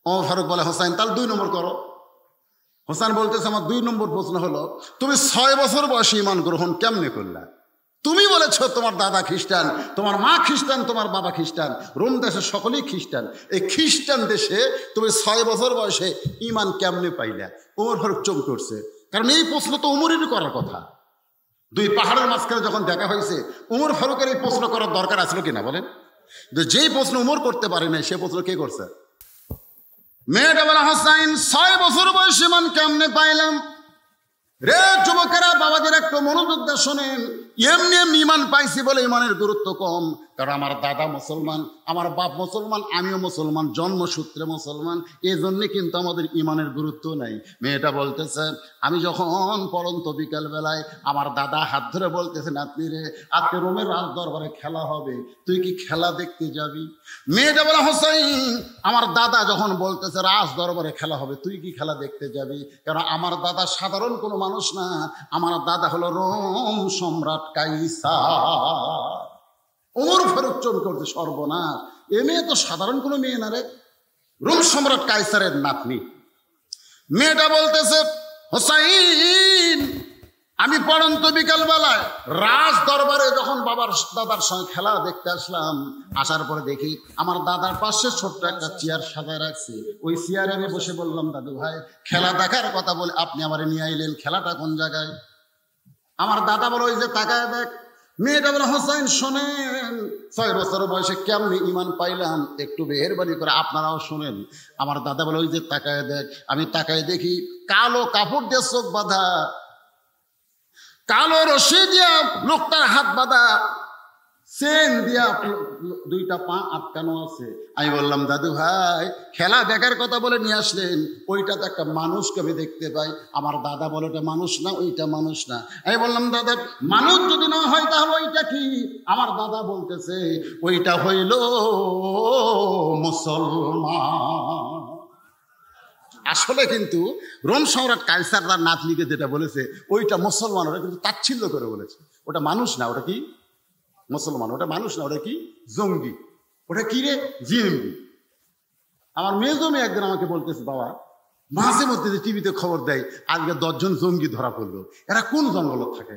ওমর ফারুক বলে, হোসেন, তাহলে 2 নম্বর করো। হোসেন বলতেছে, আমার 2 নম্বর প্রশ্ন হলো, তুমি 6 বছর বয়সে ঈমান গ্রহণ কেমনে করলা? তুমি বলেছ তোমার দাদা খ্রিস্টান, তোমার মা খ্রিস্টান, তোমার বাবা খ্রিস্টান, রোম দেশে সকলেই খ্রিস্টান, এই খ্রিস্টান দেশে তুমি 6 বছর বয়সে ঈমান কেমনে পাইলা? ওমর ফারুক চমকে উঠছে, কারণ এই প্রশ্ন তো উমরেরই করার কথা। 2 পাহাড়ের মাঝখানে যখন দেখা হয়েছে, উমর ফারুকের এই প্রশ্ন করার দরকার আছিল কিনা বলেন? যেই প্রশ্ন উমর করতে পারে না, সে প্রশ্ন কে করছে? মেয়েটা বলা, হোসাইন, 6 বছর বয়সে ঈমান কেমনে পাইলাম? রে যুবকেরা, বাবাদের একটু মনোযোগ দিয়ে শোনেন। এমনি এমনি ঈমান পাইছি বলে ঈমানের গুরুত্ব কম, কারণ আমার দাদা মুসলমান, আমার বাপ মুসলমান, আমিও মুসলমান, জন্মসূত্রে মুসলমান, এই জন্যে কিন্তু আমাদের ঈমানের গুরুত্ব নাই। মেয়েটা বলতেছে, আমি যখন পড়ন্ত বিকালবেলায় আমার দাদা হাত ধরে বলতেছে, নাতনি রে, আজকে রোমের রাজ দরবারে খেলা হবে, তুই কি খেলা দেখতে যাবি? মেয়েটা বলে, হোসাইন, আমার দাদা যখন বলতেছে রাজ দরবারে খেলা হবে, তুই কি খেলা দেখতে যাবি? কারণ আমার দাদা সাধারণ কোনো মানুষ না, আমার দাদা হলো রোম সম্রাট কাইসার। ওমর ফারুক চমকে উঠছে, সর্বনাশ, এ মেয়ে তো সাধারণ কোনো মেয়ে না রে, রোম সম্রাট কাইসারের নাতনি। মেয়েটা বলতেছে, হোসাইন, আমি পড়ন্ত বিকালবেলায় রাজ দরবারে যখন বাবার দাদার সঙ্গে খেলা দেখতে আসলাম, আসার পরে দেখি আমার দাদার পাশে ছোট্ট একটা চেয়ার সাজায় রাখছি। ওই চেয়ারে আমি বসে বললাম, দাদু ভাই, খেলা দেখার কথা বলে আপনি আমারে নিয়ে আইলেন, খেলাটা কোন জায়গায়? আমার দাদা বলে, ওই যে তাকায় দেখ। মেয়েটা বলে, হোসাইন শোনেন, 6 বছর বয়সে কেমনি ঈমান পাইলাম, একটু মেহেরবানি করে আপনারাও শোনেন। আমার দাদা বলে, ওই যে তাকায় দেখ। আমি তাকায় দেখি কালো কাপড় দিয়ে চোখ বাঁধা, কালো রশি দিয়া লোকটার হাত বাঁধা, চেন দিয়া দুইটা পা আটকানো আছে। আমি বললাম দাদু ভাই খেলা দেখার কথা বলে নিয়ে আসলেন, ওইটা তো একটা মানুষকে আমি দেখতে পাই। আমার দাদা বলে ওটা মানুষ না, ওইটা মানুষ না। আমি বললাম দাদা মানুষ যদি না হয় তাহলে ওইটা কি? আমার দাদা বলতেছে ওইটা হইল মুসলমান। আসলে কিন্তু রোম সম্রাট কাইসার তার নাতনিকে যেটা বলেছে ওইটা মুসলমান, ওটা কিন্তু তাচ্ছিল্য করে বলেছে। ওটা মানুষ না, ওটা কি? মুসলমান। ওটা মানুষ না, ওটা কি? জঙ্গি। ওটা কি রে? জিএমবি। আমার মেজমি একদিন আমাকে বলতেছে বাবা মাঝে মধ্যে যে টিভিতে খবর দেয় আজকে 10 জন জঙ্গি ধরা পড়লো, এরা কোন জঙ্গল থাকে?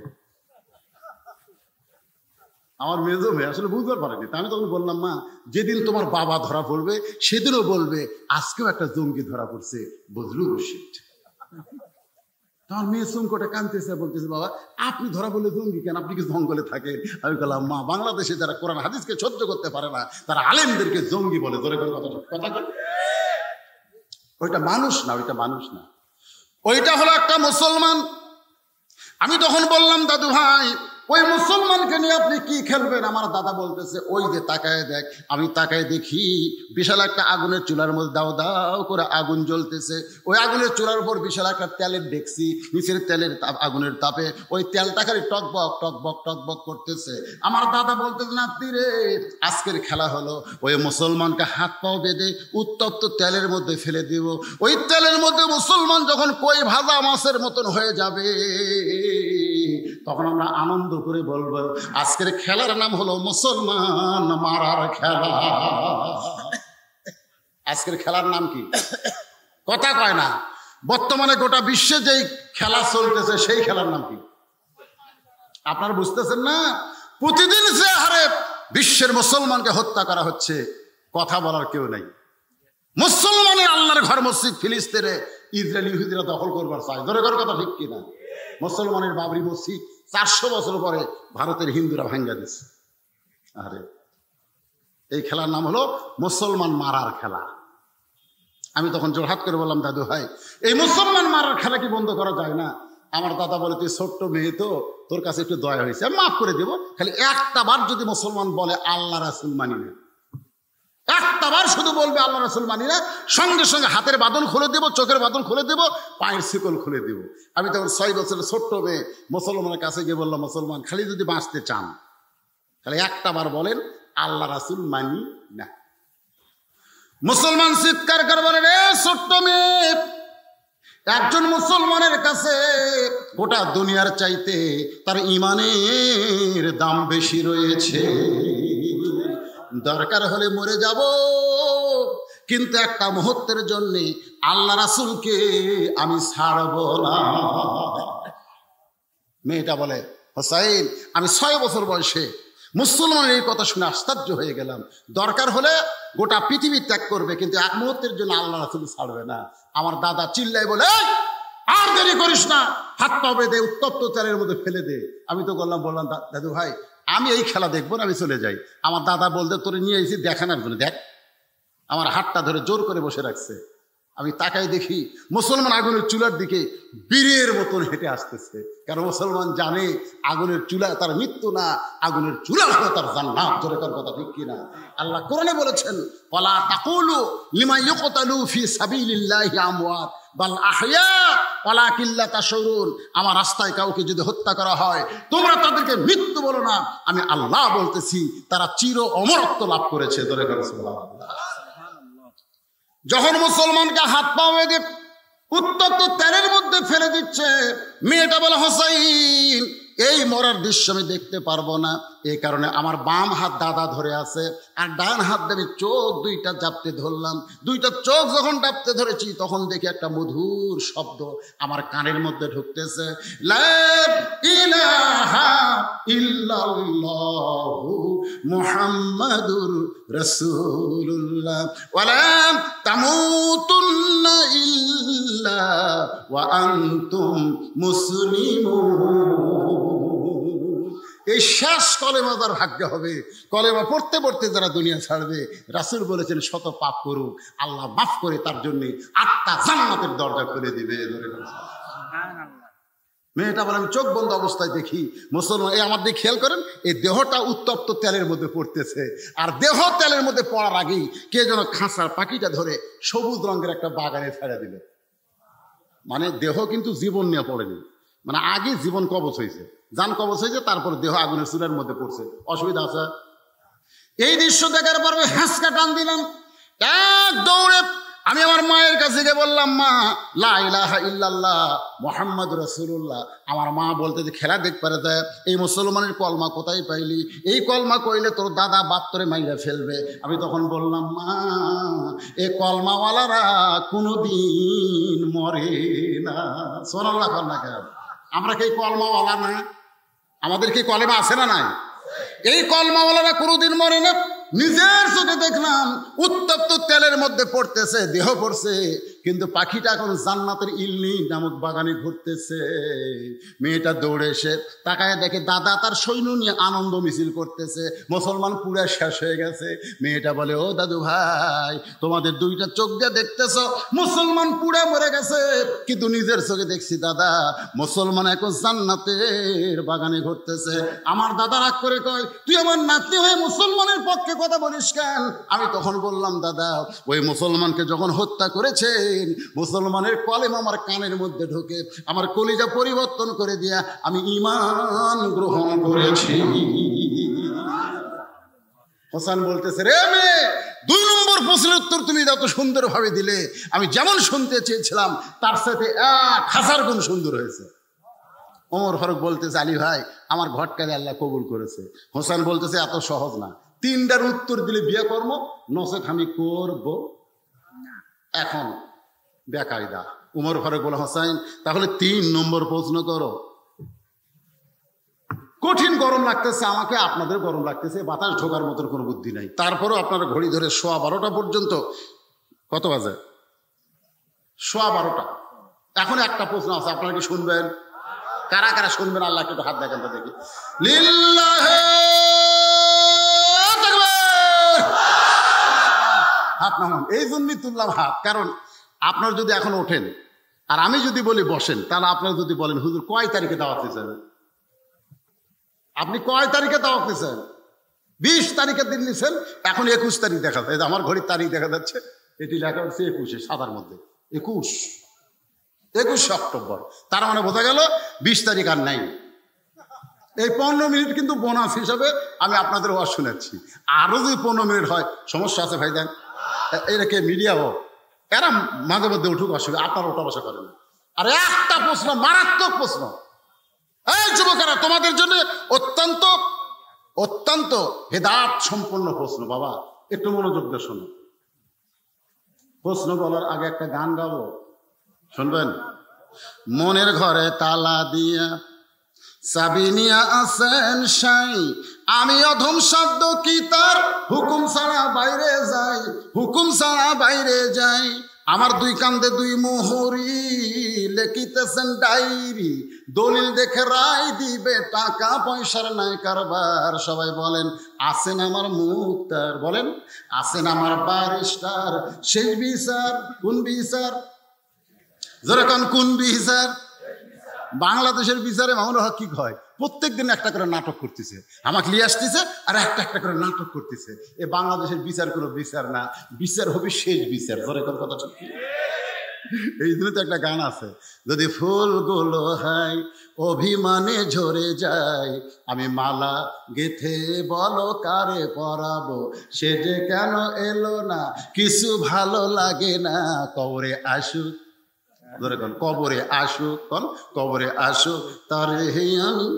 আমার মেজমি আসলে বুঝতে পারেনি। আমি তখন বললাম মা যেদিন তোমার বাবা ধরা পড়বে সেদিনও বলবে আজকেও একটা জঙ্গি ধরা পড়ছে বজলুর রশিদ। আমার মেয়ে চমকটা কাঁদতেছে, বলতেছে বাবা আপনি ধরা বললে জঙ্গি কেন, আপনি কি জঙ্গলে থাকেন? আমি বললাম মা বাংলাদেশে যারা কোরআন হাদিসকে সহ্য করতে পারে না তারা আলেমদেরকে জঙ্গি বলে। ধরে কথা ওইটা মানুষ না, ওইটা মানুষ না, ওইটা হলো একটা মুসলমান। আমি তখন বললাম দাদু ভাই ওই মুসলমানকে নিয়ে আপনি কি খেলবেন? আমার দাদা বলতেছে ওই যে তাকায় দেখ। আমি তাকায় দেখি বিশাল একটা আগুনের চুলার মধ্যে দাও দাও করে আগুন জ্বলতেছে। ওই আগুনের চুলার উপর বিশাল একটা তেলের ডেকসি, নিচের তেলের আগুনের তাপে ওই তেলটা খালি টকবক টকবক টকবক করতেছে। আমার দাদা বলতেছে নাতি রে আজকের খেলা হলো ওই মুসলমানকে হাত পাও বেঁধে উত্তপ্ত তেলের মধ্যে ফেলে দিব। ওই তেলের মধ্যে মুসলমান যখন কই ভাজা মাছের মতন হয়ে যাবে তখন আমরা আনন্দ করে বলবো আজকের খেলার নাম হলো মুসলমান মারার খেলা। আজকের খেলার নাম কি? কথা কয় না। বর্তমানে গোটা বিশ্বে যেই খেলা চলতেছে সেই খেলার নাম কি আপনারা বুঝতেছেন না? প্রতিদিন যে হারে বিশ্বের মুসলমানকে হত্যা করা হচ্ছে কথা বলার কেউ নাই। মুসলমানের আল্লাহর ঘর মসজিদ ফিলিস্তিনে ইসরায়েল ইহুদিরা দখল করবার চায়। ধরে করার কথা ঠিক কিনা? মুসলমানের বাবরি মসজিদ 400 বছর পরে ভারতের হিন্দুরা ভাঙ্গা দিচ্ছে। আরে এই খেলার নাম হলো মুসলমান মারার খেলা। আমি তখন জোরহাত করে বললাম দাদু ভাই এই মুসলমান মারার খেলা কি বন্ধ করা যায় না? আমার দাদা বলে তুই ছোট্ট মেয়ে তো, তোর কাছে একটু দয়া হয়েছে, আমি মাফ করে দেবো। খালি একটা বার যদি মুসলমান বলে আল্লাহ রাসূল মানি না, একটা বার শুধু বলবে আল্লাহ রাসূল মানি না, সঙ্গে সঙ্গে হাতের বাঁধন খুলে দেবো, চোখের বাঁধন খুলে দেবো, পায়ের শিকল খুলে দেবো। আমি তখন 6 বছরের ছোট্ট মেয়ে মুসলমানের কাছে গিয়ে বললাম মুসলমান খালি যদি বাঁচতে চান খালি একটা বার বলেন আল্লাহ রাসূল মানি না। মুসলমান চিৎকার করে বলে রে ছোট্ট মেয়ে, একজন মুসলমানের কাছে গোটা দুনিয়ার চাইতে তার ইমানের দাম বেশি রয়েছে। দরকার হলে মরে যাব কিন্তু একটা মুহূর্তের জন্য আল্লাহ রাসূলকে আমি ছাড়ব না। মেয়েটা বলে হোসাইন আমি 6 বছর বয়সে মুসলমানের এই কথা শুনে আশ্চর্য হয়ে গেলাম। দরকার হলে গোটা পৃথিবী ত্যাগ করবে কিন্তু এক মুহূর্তের জন্য আল্লাহ রাসূল ছাড়বে না। আমার দাদা চিল্লাই বলে আর দেরি করিস না, হাত পা বেঁধে উত্তপ্ত তেলের মধ্যে ফেলে দে। আমি তো বললাম দাদু ভাই আমি এই খেলা দেখবো না, আমি চলে যাই। আমার দাদা বলতে তোরে নিয়ে এসেছি দেখানোর জন্য, দেখ। আমার হাতটা ধরে জোর করে বসে রাখছে। আমি তাকাই দেখি মুসলমান আগুনের চুলার দিকে বীরের মতন হেঁটে আসতেছে। কারণ মুসলমান জানে আগুনের চুলা তার মৃত্যু না, আগুনের চুলা হলো তার জান্নাত। জোরে কর কথা ঠিক কিনা? আল্লাহ কোরআনে বলেছেন ওয়ালা তাকুলু লিমা ইউকতালু ফি সাবিলিল্লাহি আমওয়াত বাল আহইয়া ওয়ালাকিন লা তাশউরুন। আমার রাস্তায় কাউকে যদি হত্যা করা হয় তোমরা তাদেরকে মৃত্যু বলো না, আমি আল্লাহ বলতেছি তারা চির অমরত্ব লাভ করেছে। জোরে কর সুবহানাল্লাহ। যখন মুসলমানকে হাত পা বেঁধে উত্তপ্ত তেলের মধ্যে ফেলে দিচ্ছে, মেয়েটা বলে হোসাইন এই মরার দৃশ্য আমি দেখতে পারবো না, এই কারণে আমার বাম হাত দাদা ধরে আছে আর ডান হাত দিয়ে আমি চোখ দুইটা চাপতে ধরলাম। দুইটা চোখ যখন চাপতে ধরেছি তখন দেখি একটা মধুর শব্দ আমার কানের মধ্যে ঢুকতেছে, লা ইলাহা ইল্লাল্লাহু মুহাম্মাদুর রাসূলুল্লাহ ওয়ালা তামুতুন্না ইল্লা ওয়া আনতুম মুসলিমুন। এই শেষ কলেমা যার ভাগ্য হবে, কলেমা পড়তে পড়তে যারা দুনিয়া ছাড়বে, রাসূল বলেছেন শত পাপ করুক আল্লাহ মাফ করে তার জন্য 8টা জান্নাতের দরজা খুলে দিবে। মেয়েটা বলে আমি চোখ বন্ধ অবস্থায় দেখি মুসলমান, এই আমার দিকে খেয়াল করেন, এই দেহটা উত্তপ্ত তেলের মধ্যে পড়তেছে, আর দেহ তেলের মধ্যে পড়ার আগেই কে যেন খাঁচার পাখিটা ধরে সবুজ রঙের একটা বাগানে ফেলে দিল। মানে দেহ কিন্তু জীবন নিয়ে পড়েনি, মানে আগে জীবন কবচ হয়েছে, জান কবচ হয়েছে, তারপরে দেহ আগুনের চুলের মধ্যে পড়ছে। অসুবিধা আছে? এই দৃশ্য দেখার পর হ্যাঁচকা টান দিলাম, এক দৌড়ে আমি আমার মায়ের কাছে গিয়ে বললাম, মা লা ইলাহা ইল্লাল্লাহ মুহাম্মাদুর রাসূলুল্লাহ। আমার মা বলতে যে খেলা দেখ পারে দেয়, এই মুসলমানের কলমা কোথায় পাইলি? এই কলমা কইলে তোর দাদা বাপ তোরে মাইরা ফেলবে। আমি তখন বললাম, মা এ কলমাওয়ালারা কোনোদিন মরে না। সুবহানাল্লাহ কর না কেন? আমরা কি কলমাওয়ালা না? আমাদের কি কলেমা আছে না নাই? এই কলমাওয়ালারা কোনোদিন মরে না। নিজের চোখে দেখলাম উত্তপ্ত তেলের মধ্যে পড়তেছে, দেহ পড়ছে, কিন্তু পাখিটা এখন জান্নাতের ইল্লি নামক বাগানে ঘুরতেছে। মেয়েটা দৌড়ে এসে তাকায় দেখে দাদা তার সৈন্য নিয়ে আনন্দ মিছিল করতেছে, মুসলমান পুরা শেষ হয়ে গেছে। মেয়েটা বলে, ও দাদু ভাই, তোমাদের দুইটা চোখ দিয়ে দেখতেছ মুসলমান পুরা মরে গেছে, কিন্তু নিজের চোখে দেখছি দাদা মুসলমান এখন জান্নাতের বাগানে ঘুরতেছে। আমার দাদা রাগ করে কয়, তুই আমার নাতি হয়ে মুসলমানের পক্ষে কথা বলিস কেন? আমি তখন বললাম, দাদা ওই মুসলমানকে যখন হত্যা করেছেন, মুসলমানের কলেমা আমার কানের মধ্যে ঢোকে, আমার কলিজা পরিবর্তন করে দিয়া আমি ঈমান গ্রহণ করেছি। হোসেন বলতেছে, রে মেয়ে, 2 নম্বর প্রশ্নের উত্তর তুমি যত সুন্দরভাবে দিলে, আমি যেমন শুনতে চেয়েছিলাম তার সাথে 1000 গুণ সুন্দর হয়েছে। ওমর ফারুক বলতেছে, আলী ভাই আমার ঘটকারে আল্লাহ কবুল করেছে। হোসেন বলতেছে, এত সহজ না, 3টার উত্তর দিলে বিয়ে কর্ম, নচেত আমি করব। এখন বেকায়দা। উমর ফারুক বলে, হোসেন তাহলে 3 নম্বর প্রশ্ন করো। কঠিন গরম লাগতেছে আমাকে, আপনাদের গরম লাগতেছে, বাতাস ঢোকার মতন কোনো বুদ্ধি নাই। তারপরেও আপনারা ঘড়ি ধরে 12:15 পর্যন্ত, কত বাজে? 12:15। এখন একটা প্রশ্ন আছে, আপনারা কি শুনবেন? কারা কারা শুনবেন আল্লাহকে একটু হাত দেখেন তো দেখি। লিল্লাহে তাকবীর। হাত নামান। এই জন্যই তুললাম হাত, কারণ আপনার যদি এখন ওঠেন আর আমি যদি বলি বসেন, তাহলে আপনারা যদি বলেন হুজুর কয় তারিখে দাওয়াত দিয়েছেন? আপনি কয় তারিখে দাওয়াত দিয়েছেন? 20 তারিখে দিন নিছেন, এখন 21 তারিখ দেখা যায়। আমার ঘড়ির তারিখ দেখা যাচ্ছে, এটি লেখা হচ্ছে 21, সাদার মধ্যে 21 অক্টোবর। তার মানে বোঝা গেল 20 তারিখ আর নাই। এই 15 মিনিট কিন্তু বোনাস হিসাবে আমি আপনাদের ওয়াজ শুনেছি। আরো যদি 15 মিনিট হয় সমস্যা আছে ভাই। দেন এটাকে মিডিয়া হোক, এরা মাঝে মধ্যে উঠুক, অসুবিধা, আপনারা ওঠা বসা করেন। আর একটা প্রশ্ন, মারাত্মক প্রশ্ন, এই যুবকেরা তোমাদের জন্য অত্যন্ত অত্যন্ত হেদায়েত সম্পন্ন প্রশ্ন। বাবা একটু মনোযোগ দিয়ে শোনো। প্রশ্ন বলার আগে একটা গান গাবো, শুনবেন? মনের ঘরে তালা দিয়া চাবি নিয়া আছেন সাই, আমি অধম শব্দ কি তার হুকুম ছাড়া বাইরে যাই, হুকুম ছাড়া বাইরে যাই। আমার 2 কান্দে 2 মোহরি, লেখিতেছেন ডায়েরি, দলিল দেখে রায় দিবে, টাকা পয়সার নাই কারবার। সবাই বলেন আছেন আমার মুক্তার, বলেন আছেন আমার ব্যারিস্টার। সেই বিচার কোন বিচার? যেরকম কোন বিচার? বাংলাদেশের বিচারে মামুনুল হক কি কয়, প্রত্যেক দিন একটা করে নাটক করতেছে, আমাকে নিয়ে আসতেছে আর একটা করে নাটক করতেছে। এ বাংলাদেশের বিচার কোনো বিচার না, বিচার হবে শেষ বিচার। যেরকম কথা ঠিক। এই জন্য তো একটা গান আছে, যদি ফুলগুলো হয় অভিমানে ঝরে যায়, আমি মালা গেথে বলো কারে পরাবো, সে যে কেন এলো না, কিছু ভালো লাগে না, কবরে আসুক, ধরে কোন কবরে আসুক, কোন কবরে আসুক তারে আমি।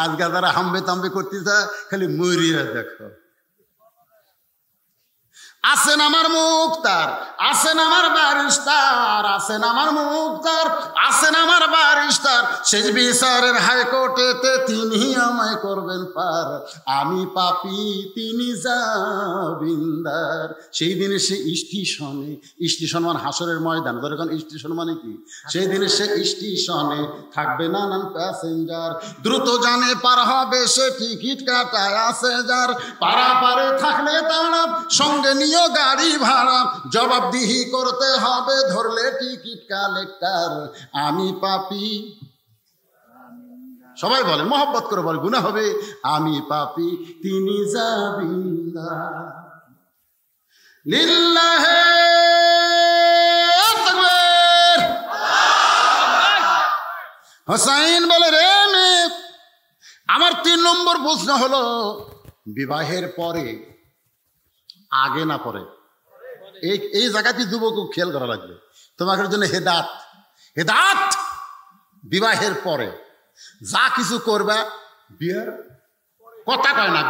আজকে তারা হাম্বে তাম্বে করতেছে, খালি মরিয়া দেখো। আছেন আমার মুক্তার, আছেন আমার ব্যারিস্টার, আছেন আমার মুক্তার, আছেন আমার ব্যারিস্টার। শেষ বিচারের হাইকোর্টেতে তিনি আমায় করবেন পার, আমি পাপী তিনি জামিনদার। সেই দিনে সে স্টেশনে, স্টেশন মানে হাসরের ময়দান, ধরেন স্টেশন মানে কি, সেই দিনে সে স্টেশনে থাকবে নানান প্যাসেঞ্জার, দ্রুত জানে পার হবে সে টিকিট কাটায় আছে যার, পারাপারে থাকলে তারা সঙ্গে নিয়ে নিও গাড়ি ভাড়া, জবাবদিহি করতে হবে ধরলে টিকিট কালেক্টর। আমি পাপী, সবাই বলে, মহব্বত করে বলে, গুনাহ হবে। আমি পাপী, তিনি জাবিনদার। লিল্লাহে তাকবীর। হোসাইন বলে, রে মেয়ে, আমার 3 নম্বর প্রশ্ন হলো, বিবাহের পরে, আগে না পরে? এই জায়গাতে যুবক খেয়াল করা লাগবে। তোমাদের জন্য হেদাত, হেদাত। বিবাহের পরে যা কিছু করবা, বিয়ের কথা কয় না,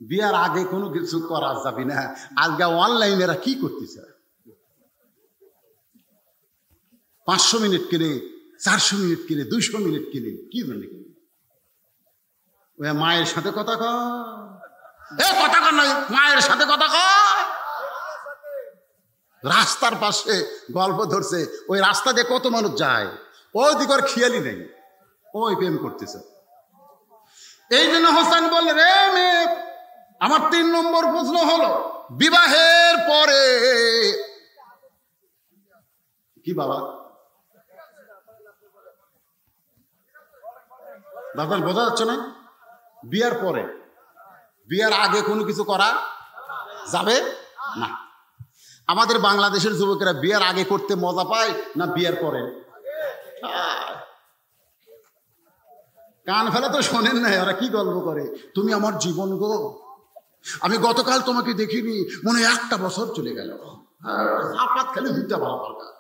বিয়ের আগে কোনো কিছু করা যাবে না। আজকে অনলাইনে এরা কি করতেছে, 500 মিনিট কিনে, 400 মিনিট কিনে, 200 মিনিট কিনে, কি জানি ওই মায়ের সাথে কথা কয়, কথা কয় নয়, মায়ের সাথে কথা কয়। রাস্তার পাশে গল্প ধরছে, ওই রাস্তা দিয়ে কত মানুষ যায়, ওই দিক ওর খেয়ালই নেই, ওই প্রেম করতেছে। এই জন্য হোসেন বলে, রে মেয়ে, আমার 3 নম্বর প্রশ্ন হলো, বিবাহের পরে কি বাবা, বাবা বোঝা যাচ্ছে না? বিয়ার পরে, বিয়ার আগে কোনো কিছু করা যাবে না। আমাদের বাংলাদেশের যুবকেরা বিয়ার আগে করতে মজা পায় না বিয়ার পরে? কান ফেলা তো শোনেন না, ওরা কি গল্প করে, তুমি আমার জীবন গো, আমি গতকাল তোমাকে দেখিনি, মনে হয় 1টা বছর চলে গেল, আপাত খালি 2টা ভালো দরকার,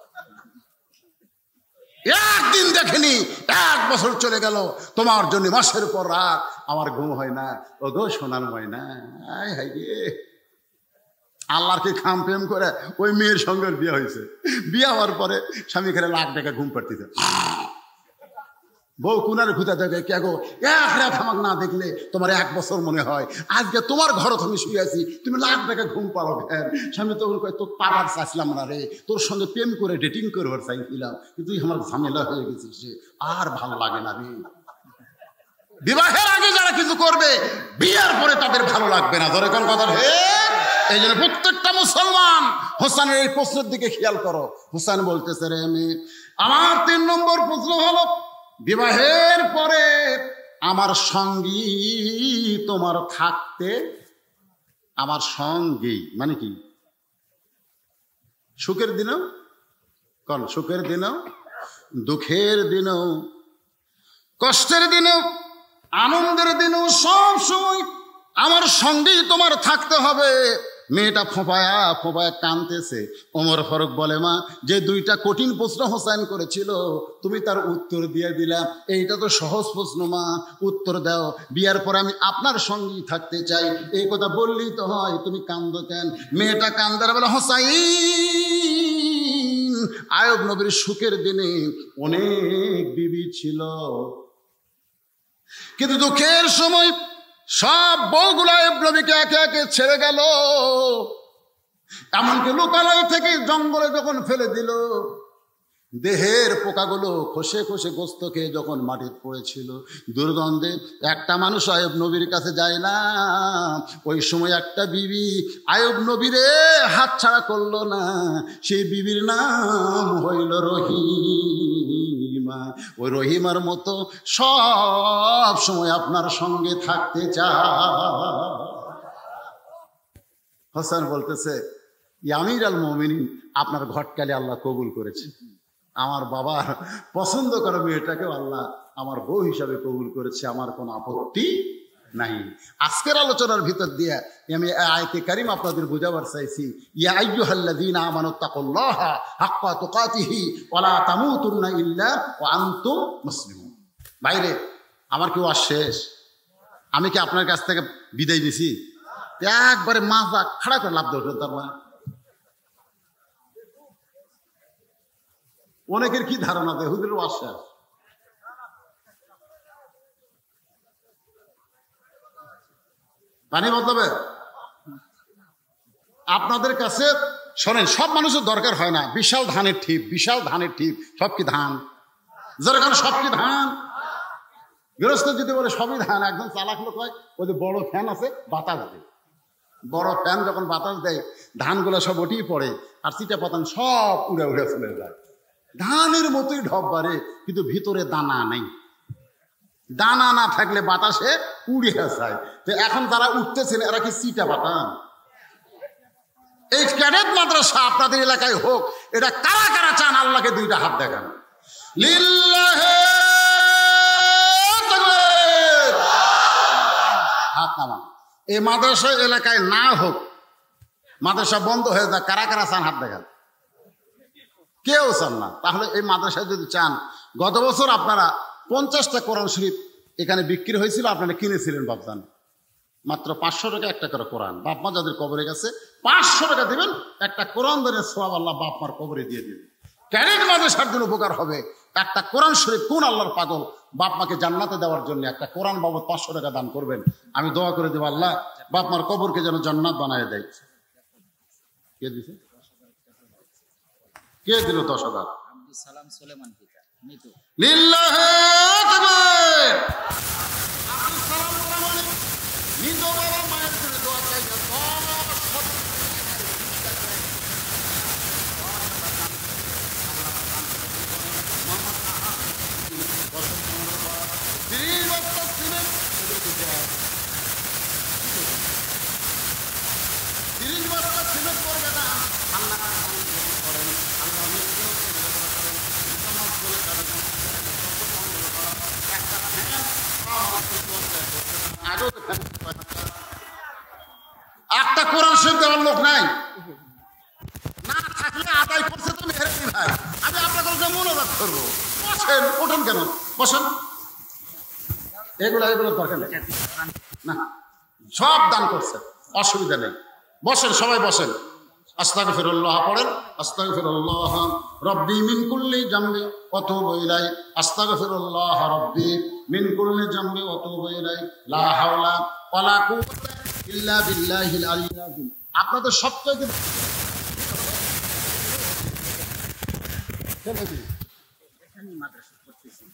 একদিন দেখেনি, 1 বছর চলে গেল, তোমার জন্য মাসের পর রাত আমার ঘুম হয় না, ও গো শোনানো হয় না। আল্লাহর কি খাম প্রেম করে ওই মেয়ের সঙ্গে বিয়ে হয়েছে, বিয়ে হওয়ার পরে স্বামী খেলে লাখ টাকা ঘুম পাড়তেছে, বউ কুনারে খুঁজা দেখে, কে গো 1 রাত আমাকে না দেখলে তোমার 1 বছর মনে হয়, আজকে তোমার ঘরে আমি শুয়ে আছি, তুমি লাখ টাকা ঘুম পাড়ো কেন? স্বামী তখন কয়, তোর পাড়ার চাইছিলাম না রে, তোর সঙ্গে প্রেম করে ডেটিং করবার চাইছিলাম, কিন্তু আমার ঝামেলা হয়ে গেছিস, আর ভাল লাগে না রে। বিবাহের আগে যারা কিছু করবে, বিয়ের পরে তাদের ভালো লাগবে না। ধরে কোন কথা? হে, এই জন্য প্রত্যেকটা মুসলমান হোসেনের এই প্রশ্নের দিকে খেয়াল করো। হোসেন বলতেছে, রে মেয়ে, আমার 3 নম্বর প্রশ্ন হলো, বিবাহের পরে আমার সঙ্গী তোমার থাকতে, আমার সঙ্গী মানে কি? সুখের দিনেও, কোন সুখের দিনেও, দুঃখের দিনেও, কষ্টের দিনেও, আনন্দের দিনেও, সব সময় আমার সঙ্গেই তোমার থাকতে হবে। মেয়েটা ফোঁপায়া ফোঁপায়া কাঁদতেছে। ওমর ফারুক বলে, মা, যে 2টা কঠিন প্রশ্ন হোসেন করেছিল তুমি তার উত্তর দিয়ে দিলা, এইটা তো সহজ প্রশ্ন, মা উত্তর দাও। বিয়ার পরে আমি আপনার সঙ্গেই থাকতে চাই, এই কথা বললেই তো হয়, তুমি কান্দো কেন? মেয়েটা কান্দার বেলা, হোসাইন, আয়ব নবীর সুখের দিনে অনেক বিবি ছিল, কিন্তু দুঃখের সময় সব বউগুলা নবীকে একে একে ছেড়ে গেল, এমনকি লোকালয় থেকে জঙ্গলে যখন ফেলে দিল, দেহের পোকাগুলো খসে খসে গোস্ত খেয়ে যখন মাটিতে পড়েছিল, দুর্গন্ধে একটা মানুষ আয়ব নবীর কাছে যায় না। ওই সময় একটা বিবি আয়ব নবীরে হাত ছাড়া করলো না, সেই বিবির নাম হইল রহিমা। ওই রহিমার মতো সব সময় আপনার সঙ্গে থাকতে চায়। হোসেন বলতেছে, আমির আল মুমিনিন, আপনার ঘটকালে আল্লাহ কবুল করেছে, আমার বাবার পছন্দ করা মেয়েটাকেও আল্লাহ আমার বউ হিসাবে কবুল করেছে, আমার কোনো আপত্তি নাই। আজকের আলোচনার ভিতর দিয়ে আমি আয়াতে কারিম আপনাদের বোঝাবার চাইছি, ইয়া আইয়ুহাল্লাযীনা আমানুত্তাকুল্লাহা হাক্কা তুকাতিহি ওয়া লা তামুতুন্না ইল্লা ওয়া আনতুম মুসলিমুন। বাইরে আমার কেউ আর শেষ, আমি কি আপনার কাছ থেকে বিদায় দিছি? একবারে মাথা খাড়া করে লাভ দেবো। তার মানে অনেকের কি ধারণা দেয় হুজুরের আশ্বাস, পানি বদলাবে। আপনাদের কাছে শোনেন, সব মানুষের দরকার হয় না। বিশাল ধানের ঠিপ, বিশাল ধানের ঠিপ, সব কি ধান? যেরকম সব কি ধান? গৃহস্থ যদি বলে সবই ধান, একদম চালাক লোক হয়, ওই যে বড় ফ্যান আছে বাতাস দেয়, বড় ফ্যান যখন বাতাস দেয় ধানগুলো সব ওঠেই পড়ে, আর চিটা পাতান সব উড়ে উড়ে চলে যায়। ধানের মতোই ঢপ বাড়ে, কিন্তু ভিতরে দানা নেই। দানা না থাকলে বাতাসে উড়ে যায়। তো এখন তারা উঠতেছেন, এরা কি চিটা পাতান? এই ক্যাডেট মাদ্রাসা আপনাদের এলাকায় হোক, এটা কারা কারা চান? আল্লাহকে দুইটা হাত দেখান। লিল্লাহে তাকবীর, হাত নামান। এই মাদ্রাসা এলাকায় না হোক, মাদ্রাসা বন্ধ হয়ে যাক, কারা কারা চান? হাত দেখান। কেউ চান না। তাহলে এই মাদ্রাসায় যদি চান, গত বছর আপনারা 50টা কোরআন শরীফ এখানে বিক্রি হয়েছিল, আপনারা কিনেছিলেন বাপজান, মাত্র 500 টাকা একটা করে কোরআন। বাপমা যাদের কবরে গেছে 500 টাকা দিবেন, একটা কোরআন দানের সওয়াব আল্লাহ বাপমার কবরে দিয়ে দিবেন। ক্যাডেট মাদ্রাসার জন্য উপকার হবে। একটা কোরআন শরীফ, কোন আল্লাহর পাগল বাপমাকে জান্নাতে দেওয়ার জন্য একটা কোরআন বাবদ 500 টাকা দান করবেন। আমি দোয়া করে দেব আল্লাহ বাপমার কবরকে যেন জান্নাত বানায় দেয়। কে দিছে? কে দিল 10,000? আব্দুল সালাম সুলেমান পিতা মৃত। লিল্লাহি তাকবীর। আব্দুল সালাম সুলেমান মৃত বাবা মায়ের জন্য দোয়া চাই। একটা কোরআন শরীফ দেওয়ার লোক নাই, না থাকলে আদায় করছে তো মেহেরবানি ভাই। আমি আপনাকে মনোজাত করবো। বসেন, ওঠেন কেন? বসেন। এগুলো দরকার নেই না, সব দান করছে, অসুবিধা নেই। বসেন, সবাই বসেন। আস্তাগফিরুল্লাহ পড়েন। আস্তাগফিরুল্লাহ রব্বি মিন কুল্লি জামবি ওয়া তুবু ইলাইহি। আস্তাগফিরুল্লাহ রব্বি মিন কুল্লি জামবি ওয়া তুবু ইলাইহি। লা হাওলা ওয়া লা কুওয়াতা ইল্লা বিল্লাহিল আলিয়্যিল আযীম। আপনাদের সবচেয়ে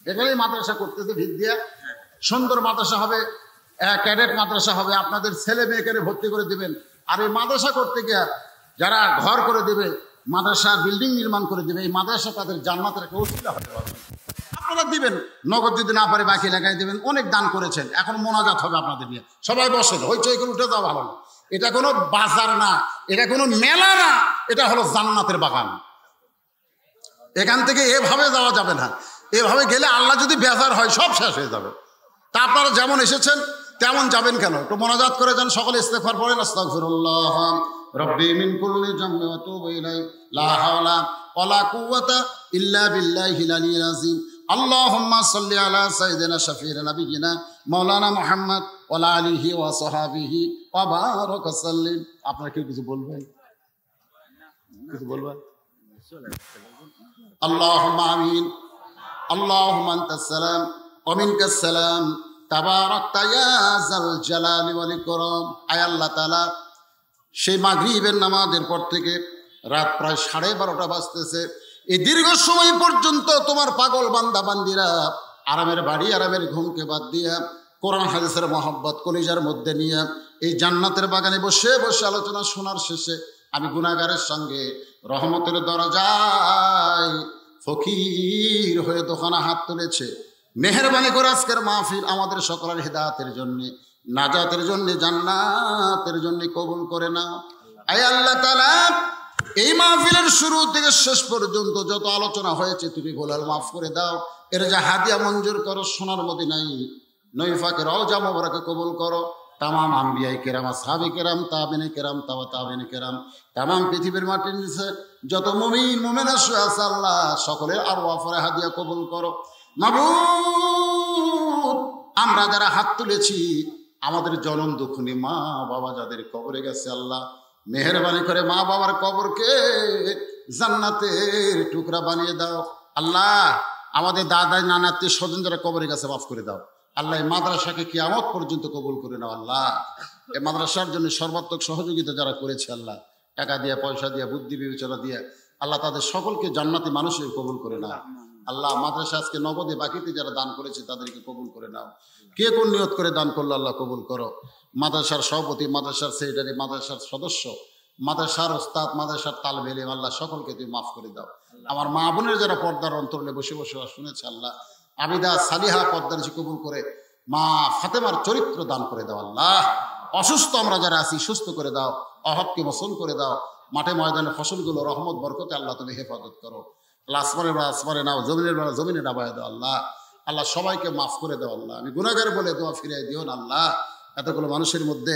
এখানেই মাদ্রাসা করতেছে, ভিত দিয়া সুন্দর মাদ্রাসা হবে, ক্যাডেট মাদ্রাসা হবে। আপনাদের ছেলে মেয়েকে ভর্তি করে দিবেন। আর এই মাদ্রাসা করতে গিয়ে যারা ঘর করে দেবে, মাদ্রাসা বিল্ডিং নির্মাণ করে দেবে, এই মাদ্রাসা তাদের জান্নাতের একটা ওসিলা হতে পারবে। আপনারা দিবেন, নগদ যদি না পারে বাকি লাগাই দেবেন। অনেক দান করেছেন, এখন মোনাজাত হবে আপনাদের নিয়ে। সবাই বসেন, হইচই করে উঠে যাওয়া ভালো না। এটা কোনো বাজার না, এটা কোনো মেলা না, এটা হলো জান্নাতের বাগান। এখান থেকে এভাবে যাওয়া যাবে না। এভাবে গেলে আল্লাহ যদি বেজার হয় সব শেষ হয়ে যাবে। তা আপনারা যেমন এসেছেন তেমন যাবেন কেন? একটু মোনাজাত করে যান, সকলে ইস্তেগফার পড়েন। আস্তাগফিরুল্লাহ রব্বি মিন কুল্লি জামবি ওয়া তুবু ইলাইহি। লা হাওলা ওয়া লা কুওয়াতা ইল্লা বিল্লাহিল আলিয়্যিল আযীম। আল্লাহুম্মা সাল্লি আলা সাইয়্যিদিনা শাফিঈনা নাবিয়িনা মাওলানা মুহাম্মদ ওয়া আলা আলিহি ওয়া সাহবিহি ওয়া বারাক সাল্লিম। আপনারা কি কিছু বলবেন? কিছু বলবেন? আল্লাহুম্মা আমিন। আল্লাহুম্মা আনতাস সালাম ওয়া মিনকাস সালাম তাবারাকতা ইয়া যাল জালালি ওয়াল ইকরাম। আয় আল্লাহ তাআলা, সেই মাগরিবের নামাজের পর থেকে রাত প্রায় 12:30 বাজতেছে, এই দীর্ঘ সময় পর্যন্ত তোমার পাগল বান্দা বান্দিরা আরামের বাড়ি, আরামের ঘুমকে বাদ দিয়া কোরআন হাদিসের মহব্বত কলিজার মধ্যে নিয়ে এই জান্নাতের বাগানে বসে বসে আলোচনা শোনার শেষে আমি গুনাহগারের সঙ্গে রহমতের দরজায় ফকির হয়ে দোকানে হাত তুলেছে। মেহেরবানি করে আজকের মাহফিল আমাদের সকলের হিদায়াতের জন্য, নাজাতের জন্য, জান্নাতের জন্য কবুল করে নাও। আয় আল্লাহ তাআলা, এই মাহফিলের শুরু থেকে শেষ পর্যন্ত যত আলোচনা হয়েছে তুমি গোলাল মাফ করে দাও। এর যা হাদিয়া মঞ্জুর করো, সোনার মদিনায় নৈফাকে রওজা মোবারকে কবুল করো। তামাম আম্বিয়ায়ে কেরাম, আসহাবে কেরাম, তাবেঈনে কেরাম, তাবেঈনে কেরাম, তামাম পৃথিবীর মাটির নিচে যত মুমিন মুমিনা শুয়ে আছে আল্লাহ সকলের আরওয়াহ ফরে হাদিয়া কবুল করো। মাবুদ, আমরা যারা হাত তুলেছি আমাদের জনম দুঃখনী মা বাবা যাদের কবরে গেছে আল্লাহ মেহেরবানি করে মা বাবার কবরকে জান্নাতের টুকরা বানিয়ে দাও। আল্লাহ আমাদের দাদা নানা আত্মীয় স্বজন যারা কবরে গেছে মাফ করে দাও। আল্লাহ এই মাদ্রাসাকে কিয়ামত পর্যন্ত কবুল করে নাও। আল্লাহ এই মাদ্রাসার জন্য সর্বাত্মক সহযোগিতা যারা করেছে আল্লাহ, টাকা দিয়া, পয়সা দিয়া, বুদ্ধি বিবেচনা দিয়া, আল্লাহ তাদের সকলকে জান্নাতি মানুষের কবুল করে নাও। আল্লাহ মাদ্রাসা আজকে নগদে বাকিতে যারা দান করেছে তাদেরকে কবুল করে নাও। কে কোন নিয়ত করে দান করলো আল্লাহ কবুল করো। মাদ্রাসার সভাপতি, মাদ্রাসার সেক্রেটারি, মাদ্রাসার সদস্য, মাদ্রাসার ওস্তাদ, মাদ্রাসার তালবে ইলম, আল্লাহ সকলকে তুমি মাফ করে দাও। আমার মা বোনের যারা পর্দার অন্তরে বসে বসে শুনেছে আল্লাহ আবিদা সালিহা পর্দার কবুল করে মা ফাতেমার চরিত্র দান করে দাও আল্লাহ। অসুস্থ আমরা যারা আছি সুস্থ করে দাও, অহবকে মোচন করে দাও। মাঠে ময়দানে ফসলগুলো রহমত বরকতে আল্লাহ তুমি হেফাজত করো আল্লাহ। আসমানের বেলা আসমানে নাও, জমিনের বেলা জমিনে নামায় দাও আল্লাহ। আল্লাহ সবাইকে মাফ করে দাও আল্লাহ। আমি গুনাহগার বলে দোয়া ফিরিয়ে দিও না আল্লাহ। এতগুলো মানুষের মধ্যে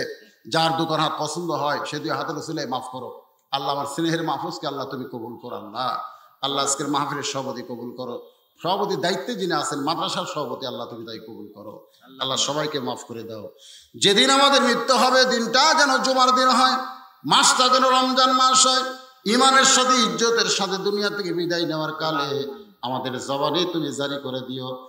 যার দোকান হাত পছন্দ হয় সে দুই হাতের উসিলায় মাফ করো আল্লাহ। আমার স্নেহের মাহফুজকে আল্লাহ তুমি কবুল করো আল্লাহ। আল্লাহ আজকের মাহফিলের সভাপতি কবুল করো, সভাপতির দায়িত্বে যিনি আছেন মাদ্রাসার সভাপতি আল্লাহ তুমি তাই কবুল করো আল্লাহ। সবাইকে মাফ করে দাও। যেদিন আমাদের মৃত্যু হবে দিনটা যেন জুমার দিন হয়, মাসটা যেন রমজান মাস হয়, ইমানের সাথে ইজ্জতের সাথে দুনিয়া থেকে বিদায় নেওয়ার কালে আমাদের জবানে তুমি জারি করে দিও।